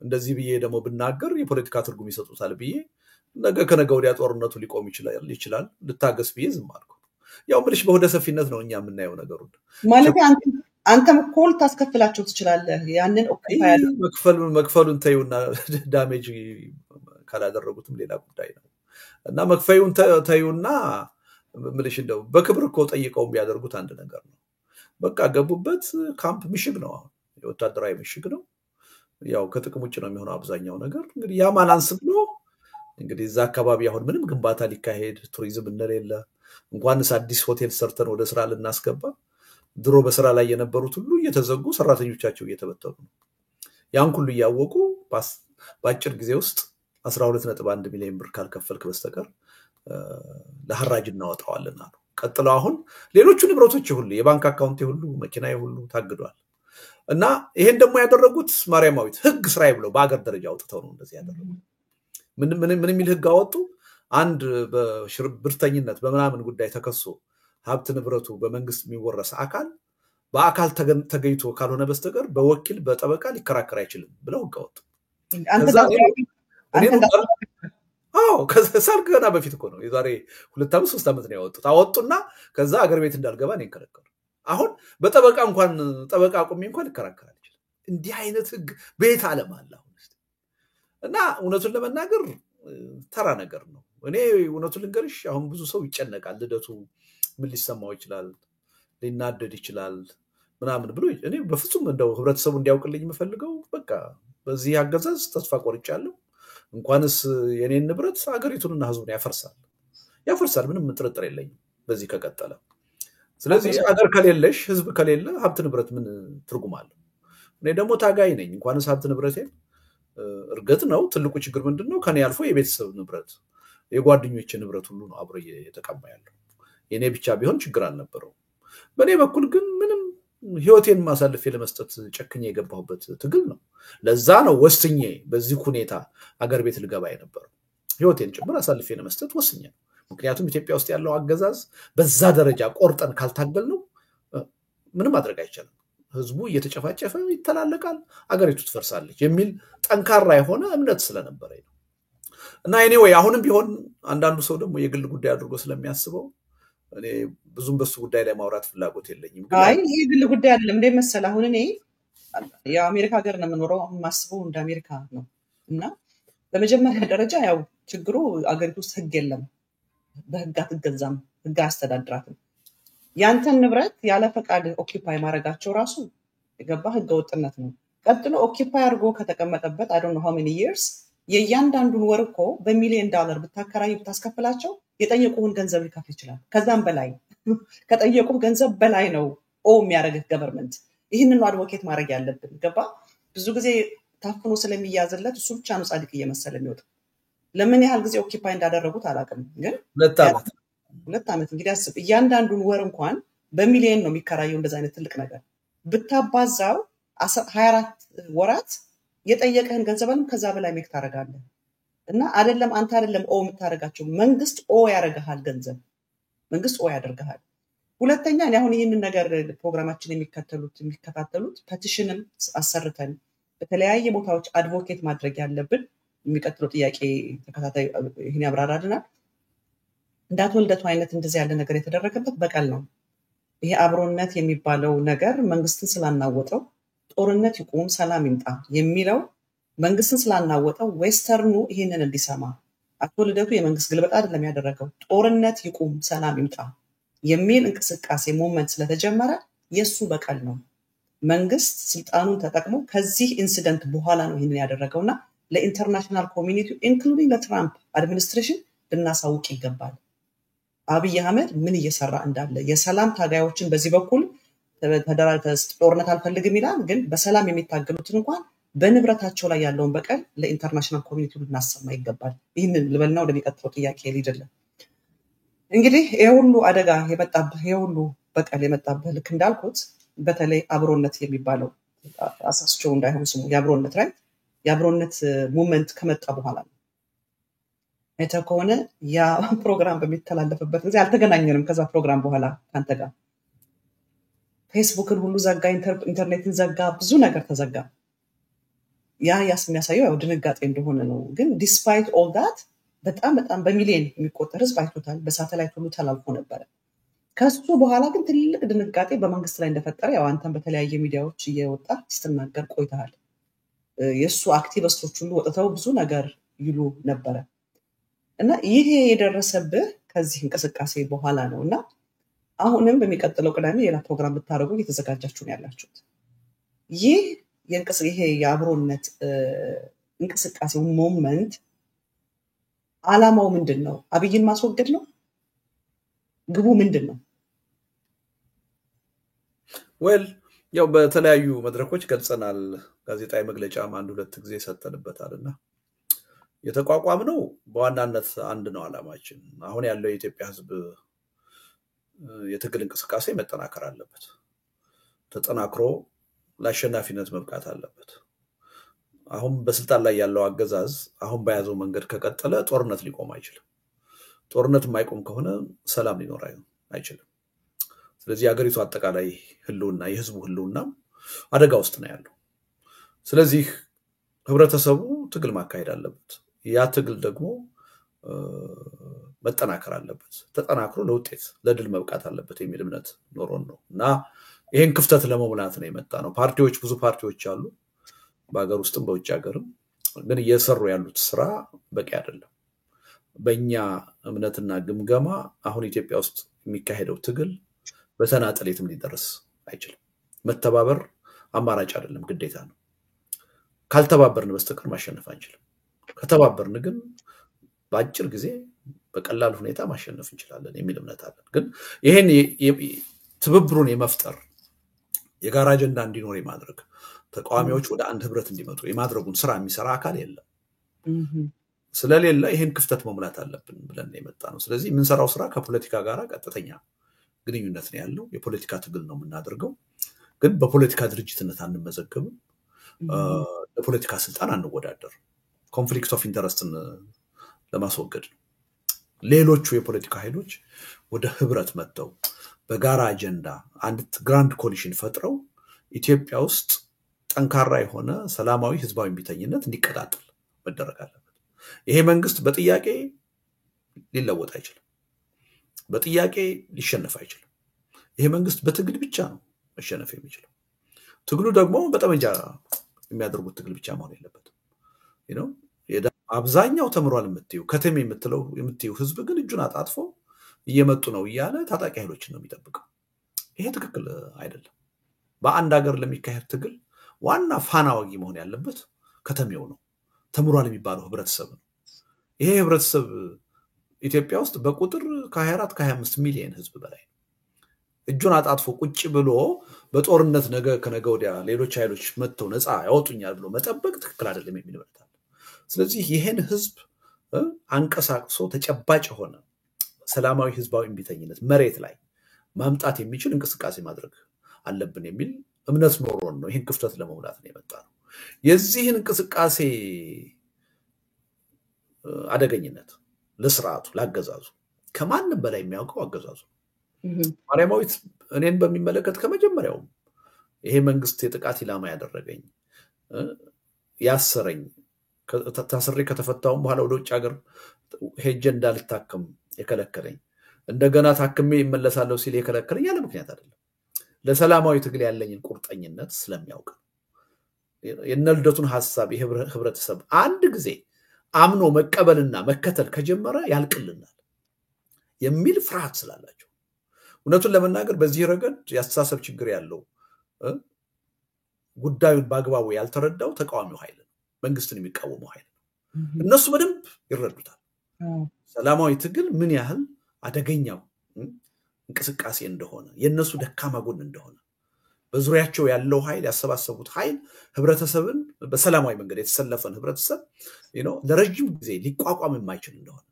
እንደዚህ ብዬ ደግሞ ብናገር የፖለቲካ ትርጉም ይሰጡታል ብዬ ነገ ከነገ ወዲያ ጦርነቱ ሊቆም ይችላል ልታገስ ብዬ ዝም አልኩ ያው ምልሽ በወደ ሰፊነት ነው እኛ የምናየው ነገሩን ማለት አንተም ኮል ታስከፍላችሁ ትችላለህ ያንን ኦኩፓይ መክፈሉን ተዩና ዳሜጅ ካላደረጉትም ሌላ ጉዳይ ነው እና መክፈዩን ተዩና ምልሽ እንደው በክብር እኮ ጠይቀው ቢያደርጉት አንድ ነገር ነው በቃ ገቡበት ካምፕ ምሽግ ነው አሁን የወታደራዊ ምሽግ ነው ያው ከጥቅም ውጭ ነው የሚሆነው አብዛኛው ነገር እንግዲህ ያ ማላንስ ብሎ እንግዲህ እዛ አካባቢ አሁን ምንም ግንባታ ሊካሄድ ቱሪዝም እንደሌለ እንኳንስ አዲስ ሆቴል ሰርተን ወደ ስራ ልናስገባ ድሮ በስራ ላይ የነበሩት ሁሉ እየተዘጉ ሰራተኞቻቸው እየተበተኑ ያን ሁሉ ያወቁ ባጭር ጊዜ ውስጥ 12.1 ሚሊዮን ብር ካልከፈልክ በስተቀር ለሐራጅ እናወጣዋለን አሉ ቀጥለው አሁን ሌሎቹ ንብረቶች ሁሉ የባንክ አካውንት ሁሉ መኪናዬ ሁሉ ታግዷል እና ይሄን ደግሞ ያደረጉት ማርያማዊት ህግ ስራይ ብለው በአገር ደረጃ አውጥተው ነው እንደዚህ ያደረጉት ምን የሚል ህግ አወጡ አንድ በሽብርተኝነት በመናምን ጉዳይ ተከሶ ሀብት ንብረቱ በመንግስት የሚወረስ አካል በአካል ተገኝቶ ካልሆነ በስተቀር በወኪል በጠበቃ ሊከራከር አይችልም ብለው ህግ አወጡ ከሰርግ ገና በፊት እኮ ነው የዛሬ 2 ዓመት 3 ዓመት ነው ያወጡት አወጡና ከዛ አገር ቤት እንዳልገባ ነው ይከለከሉ አሁን በጠበቃ እንኳን ጠበቃ አቁሜ እንኳን ይከራከራል እንዲህ አይነት ህግ ቤት ዓለም አለ እና እውነቱን ለመናገር ተራ ነገር ነው እኔ እውነቱን ልንገርሽ አሁን ብዙ ሰው ይጨነቃል ልደቱ ምን ሊሰማው ይችላል ሊናደድ ይችላል ምናምን ብሎ እኔ በፍጹም እንደው ህብረተሰቡ እንዲያውቅልኝ የምፈልገው በቃ በዚህ አገዛዝ ተስፋ ቆርጫለሁ እንኳንስ የኔን ንብረት አገሪቱንና ህዝቡን ያፈርሳል ምንም ጥርጥር የለኝም በዚህ ከቀጠለ ስለዚህ አገር ከሌለሽ ህዝብ ከሌለ ሀብት ንብረት ምን ትርጉም አለው እኔ ደግሞ ታጋይ ነኝ እንኳንስ ሀብት ንብረቴ እርግጥ ነው ትልቁ ችግር ምንድነው ከኔ አልፎ የቤተሰብ ንብረት የጓደኞቼ ንብረት ሁሉ ነው አብሮ እየተቀማ ያለው የኔ ብቻ ቢሆን ችግር አልነበረው በኔ በኩል ግን ምንም ህይወቴን ማሳለፍ ለመስጠት ጨክኜ የገባሁበት ትግል ነው ለዛ ነው ወስኜ በዚህ ሁኔታ አገር ቤት ልገባ የነበረው ህይወቴን ጭምር አሳልፌ ለመስጠት ወስኜ ምክንያቱም ኢትዮጵያ ውስጥ ያለው አገዛዝ በዛ ደረጃ ቆርጠን ካልታገል ነው ምንም ማድረግ አይቻልም ህዝቡ እየተጨፋጨፈ ይተላለቃል አገሪቱ ትፈርሳለች የሚል ጠንካራ የሆነ እምነት ስለነበረኝ ነው እና anyway አሁንም ቢሆን አንዳንዱ ሰው ደግሞ የግል ጉዳይ አድርጎ ስለሚያስበው እኔ ብዙም በሱ ጉዳይ ላይ ማውራት ፍላጎት የለኝም አይ የግል ጉዳይ አይደለም እንደ መሰለ አሁን እኔ የአሜሪካ ሀገር ነው የምኖረው አሁን ማስበው እንደ አሜሪካ ነው እና በመጀመሪያ ደረጃ ያው ችግሩ አገሪቱ ውስጥ ህግ የለም በህግ አትገዛም ህግ አስተዳድራትም ያንተን ንብረት ያለ ፈቃድ ኦኪፓይ ማድረጋቸው ራሱ የገባ ህገ ወጥነት ነው ቀጥሎ ኦኪፓይ አድርጎ ከተቀመጠበት I don't know how many years የያንዳንዱን ወር እኮ በሚሊዮን ዶላር ብታከራይ ብታስከፍላቸው የጠየቁን ገንዘብ ሊከፍል ይችላል ከዛም በላይ ከጠየቁ ገንዘብ በላይ ነው የሚያደርግ ገቨርንመንት ይሄንን ነው አድቮኬት ማድረግ ያለብን ገባ ብዙ ጊዜ ታፍኖ ስለሚያዝለት እሱ ብቻ ነው ጻድቅ እየመሰለ የሚወጣ ለምን ያህል ጊዜ ኦኪፓይ እንዳደረጉት አላውቅም ግን 2 ዓመት እንግዲህ አስብ እያንዳንዱን ወር እንኳን በሚሊዮን ነው የሚከራየው እንደዛ አይነት ትልቅ ነገር ብታባዛው 24 ወራት የጠየቀህን ገንዘብንም ከዛ በላይ ሜክ ታረጋለህ እና አይደለም አንተ አይደለም የምታረጋቸው መንግስት ያረጋሃል ገንዘብ መንግስት ያደርጋል ሁለተኛ እኔ አሁን ይሄንን ነገር ፕሮግራማችን የሚከታተሉት ፔቲሽንም አሰርተን በተለያየ ቦታዎች አድቮኬት ማድረግ ያለብን የሚቀጥለው ጥያቄ ተከታታይ ይሄን ያብራራልናል እንዳትወልደቱ አይነት እንደዚህ ያለ ነገር የተደረገበት በቀል ነው ይሄ አብሮነት የሚባለው ነገር መንግስትን ስላናወጠው ጦርነት ይቆም ሰላም ይምጣ የሚለው መንግስትን ስላናወጠው ዌስተርኑ ይሄንን እንዲሰማ አትወልደቱ የመንግስት ግልበጣ አይደለም ያደረገው ጦርነት ይቆም ሰላም ይምጣ የሚል እንቅስቃሴ ሞመንት ስለተጀመረ የሱ በቀል ነው መንግስት ስልጣኑን ተጠቅሞ ከዚህ ኢንሲደንት በኋላ ነው ይሄንን ያደረገውና ለኢንተርናሽናል ኮሚኒቲ ኢንክሉዲንግ ለትራምፕ አድሚኒስትሬሽን ልናሳውቅ ይገባል አብይ አህመድ ምን እየሰራ እንዳለ የሰላም ታጋዮችን በዚህ በኩል ጦርነት አልፈልግም ይላል ግን በሰላም የሚታገሉትን እንኳን በንብረታቸው ላይ ያለውን በቀል ለኢንተርናሽናል ኮሚኒቲ ልናሰማ ይገባል ይሄንን ልበልና ወደሚቀጥለው ጥያቄ ሊደለ እንግዲህ የሁሉ አደጋ የመጣበት የሁሉ በቀል የመጣበት ልክ እንዳልኩት በተለይ አብሮነት የሚባለው አሳስቸው እንዳይሆን ስሙ ያብሮነት ራይት ያብሮነት ሞመንት ከመጣ በኋላ የተኮነ ያ ፕሮግራም በሚተላለፍበት ጊዜ አልተገናኘንም ከዛ ፕሮግራም በኋላ ካንተ ጋር ፌስቡክን ሁሉ ዘጋ ኢንተርኔትን ዘጋ ብዙ ነገር ተዘጋ ያ የሚያሳየው ያው ድንጋጤ እንደሆነ ነው ግን ዲስፓይት ኦል ዳት በጣም በሚሊዮን የሚቆጠር ህዝብ አይቶታል በሳተላይት ሁሉ ተላልፎ ነበር ከሱ በኋላ ግን ትልቅ ድንጋጤ በመንግስት ላይ እንደፈጠረ ያው አንተም በተለያየ ሚዲያዎች እየወጣ ስትናገር ቆይተሃል የሱ አክቲቪስቶች ሁሉ ወጥተው ብዙ ነገር ይሉ ነበር እና ይሄ የደረሰብህ ከዚህ እንቅስቃሴ በኋላ ነውና አሁንም በሚቀጥለው ቅዳሜ ሌላ ፕሮግራም ብታረጉ እየተዘጋጃችሁ ነው ያላችሁት ይሄ የአብሮነት እንቅስቃሴው ሞመንት አላማው ምንድነው አብይን ማስወገድ ነው ግቡ ምንድነው well ያው በተለያዩ መድረኮች ገልጸናል ጋዜጣዊ መግለጫም 1-2 ጊዜ ሰጠንበታልና የተቋቋም ነው በዋናነት አንድ ነው አላማችን አሁን ያለው የኢትዮጵያ ህዝብ የትግል እንቅስቃሴ መጠናከር አለበት ተጠናክሮ ለአሸናፊነት መብቃት አለበት አሁን በስልጣን ላይ ያለው አገዛዝ አሁን በያዘው መንገድ ከቀጠለ ጦርነት ሊቆም አይችልም ጦርነት የማይቆም ከሆነ ሰላም ሊኖር አይችልም ስለዚህ ሀገሪቱ አጠቃላይ ህልውና የህዝቡ ህልውና አደጋ ውስጥ ነው ያለው ስለዚህ ህብረተሰቡ ትግል ማካሄድ አለበት ያ ትግል ደግሞ መጠናከር አለበት ተጠናክሮ ለውጤት ለድል መብቃት አለበት የሚል እምነት ኖሮን ነው እና ይሄን ክፍተት ለመሙላት ነው የመጣ ነው ፓርቲዎች ብዙ ፓርቲዎች አሉ በአገር ውስጥም በውጭ ሀገርም ግን እየሰሩ ያሉት ስራ በቂ አይደለም በእኛ እምነትና ግምገማ አሁን ኢትዮጵያ ውስጥ የሚካሄደው ትግል በተናጠል የትም ሊደርስ አይችልም መተባበር አማራጭ አይደለም ግዴታ ነው ካልተባበርን በስተቀር ማሸነፍ አንችልም ከተባበርን ግን በአጭር ጊዜ በቀላል ሁኔታ ማሸነፍ እንችላለን የሚል እምነት አለን ግን ይሄን ትብብሩን የመፍጠር የጋራ አጀንዳ እንዲኖር የማድረግ ተቃዋሚዎች ወደ አንድ ህብረት እንዲመጡ የማድረጉን ስራ የሚሰራ አካል የለም ስለሌለ ይሄን ክፍተት መሙላት አለብን ብለን የመጣ ነው ስለዚህ ምን ሰራው ስራ ከፖለቲካ ጋር ቀጥተኛ ግንኙነት ነው ያለው የፖለቲካ ትግል ነው የምናደርገው ግን በፖለቲካ ድርጅትነት አንመዘገብም ለፖለቲካ ስልጣን አንወዳደር ኮንፍሊክት ኦፍ ኢንተረስትን ለማስወገድ ሌሎቹ የፖለቲካ ኃይሎች ወደ ህብረት መጥተው በጋራ አጀንዳ አንድ ግራንድ ኮሊሽን ፈጥረው ኢትዮጵያ ውስጥ ጠንካራ የሆነ ሰላማዊ ህዝባዊ ቢተኝነት እንዲቀጣጠል መደረግ አለበት ይሄ መንግስት በጥያቄ ሊለወጥ አይችልም በጥያቄ ሊሸነፍ አይችልም ይሄ መንግስት በትግል ብቻ ነው መሸነፍ የሚችለው ትግሉ ደግሞ በጠመንጃ የሚያደርጉት ትግል ብቻ መሆን የለበትም አብዛኛው ተምሯል የምትዩ ከተሜ የምትዩ ህዝብ ግን እጁን አጣጥፎ እየመጡ ነው ይያለ ታጣቂ ኃይሎችን ነው የሚጠብቀው ይሄ ትክክል አይደለም በአንድ ሀገር ለሚካሄድ ትግል ዋና ፋናዋጊ መሆን ያለበት ከተሜው ነው ተምሯል የሚባለው ህብረተሰብ ነው ይሄ ህብረተሰብ ኢትዮጵያ ውስጥ በቁጥር ከ24 ከ25 ሚሊዮን ህዝብ በላይ እጁን አጣጥፎ ቁጭ ብሎ በጦርነት ነገ ከነገ ወዲያ ሌሎች ኃይሎች መጥተው ነፃ ያወጡኛል ብሎ መጠበቅ ትክክል አይደለም የሚል እምነት አለ ስለዚህ ይሄን ህዝብ አንቀሳቅሶ ተጨባጭ ሆነ ሰላማዊ ህዝባዊ ቢተኝነት መሬት ላይ ማምጣት የሚችል እንቅስቃሴ ማድረግ አለብን የሚል እምነት ኖሮን ነው ይሄን ክፍተት ለመሙላት ነው የመጣ ነው የዚህን እንቅስቃሴ አደገኝነት ለስርዓቱ ላገዛዙ ከማንም በላይ የሚያውቀው አገዛዙ ማርያማዊት እኔን በሚመለከት ከመጀመሪያው ይሄ መንግስት የጥቃት ኢላማ ያደረገኝ ያሰረኝ ታስሬ ከተፈታው በኋላ ወደ ውጭ ሀገር ሄጄ እንዳልታከም የከለከለኝ እንደገና ታክሜ ይመለሳለሁ ሲል የከለከለኝ ያለ ምክንያት አይደለም ለሰላማዊ ትግል ያለኝን ቁርጠኝነት ስለሚያውቅ የነልደቱን ሐሳብ የህብረተሰብ አንድ ጊዜ አምኖ መቀበልና መከተል ከጀመረ ያልቅልናል የሚል ፍርሃት ስላላቸው እውነቱን ለመናገር በዚህ ረገድ ያስተሳሰብ ችግር ያለው ጉዳዩን ባግባቡ ያልተረዳው ተቃዋሚው ኃይል መንግስትን የሚቃወመው ኃይል እነሱ በደንብ ይረዱታል ሰላማዊ ትግል ምን ያህል አደገኛው እንቅስቃሴ እንደሆነ የነሱ ደካማ ጎን እንደሆነ በዙሪያቸው ያለው ኃይል ያሰባሰቡት ኃይል ህብረተሰብን በሰላማዊ መንገድ የተሰለፈን ህብረተሰብ ለረጅም ጊዜ ሊቋቋም የማይችል እንደሆነ